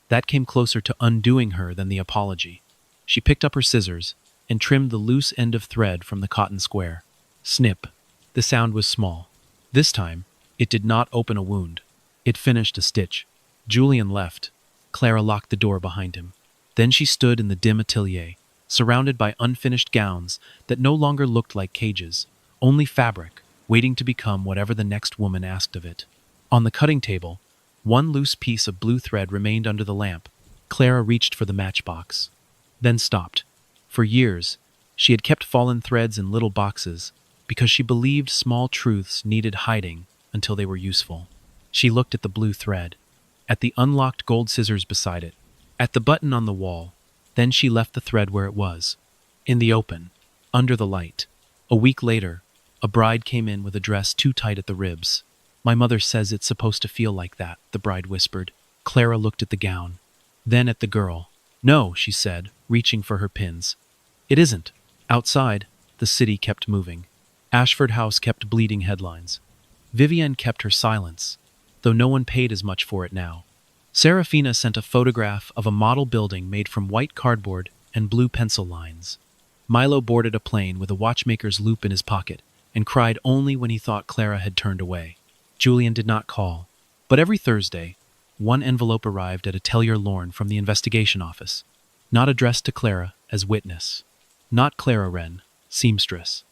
that came closer to undoing her than the apology. She picked up her scissors and trimmed the loose end of thread from the cotton square. Snip. The sound was small. This time, it did not open a wound. It finished a stitch. Julian left. Clara locked the door behind him. Then she stood in the dim atelier, surrounded by unfinished gowns that no longer looked like cages, only fabric, waiting to become whatever the next woman asked of it. On the cutting table, one loose piece of blue thread remained under the lamp. Clara reached for the matchbox, then stopped. For years, she had kept fallen threads in little boxes because she believed small truths needed hiding until they were useful. She looked at the blue thread, at the unlocked gold scissors beside it, at the button on the wall. Then she left the thread where it was, in the open, under the light. A week later, a bride came in with a dress too tight at the ribs. "My mother says it's supposed to feel like that," the bride whispered. Clara looked at the gown, then at the girl. "No," she said, reaching for her pins. "It isn't." Outside, the city kept moving. Ashford House kept bleeding headlines. Vivienne kept her silence, though no one paid as much for it now. Serafina sent a photograph of a model building made from white cardboard and blue pencil lines. Milo boarded a plane with a watchmaker's loop in his pocket and cried only when he thought Clara had turned away. Julian did not call, but every Thursday, one envelope arrived at Atelier Lorne from the investigation office, not addressed to Clara as witness. Not Clara Wren, Seamstress.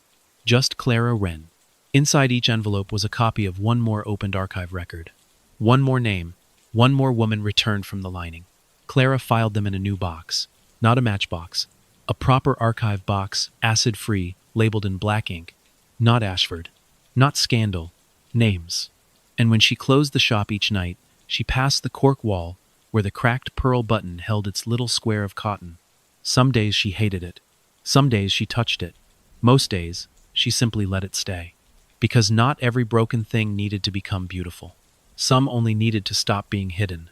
Just Clara Wren. Inside each envelope was a copy of one more opened archive record. One more name, one more woman returned from the lining. Clara filed them in a new box, not a matchbox, a proper archive box, acid-free, labeled in black ink. Not Ashford, not scandal, names. And when she closed the shop each night, she passed the cork wall where the cracked pearl button held its little square of cotton. Some days she hated it. Some days she touched it. Most days, she simply let it stay. Because not every broken thing needed to become beautiful. Some only needed to stop being hidden.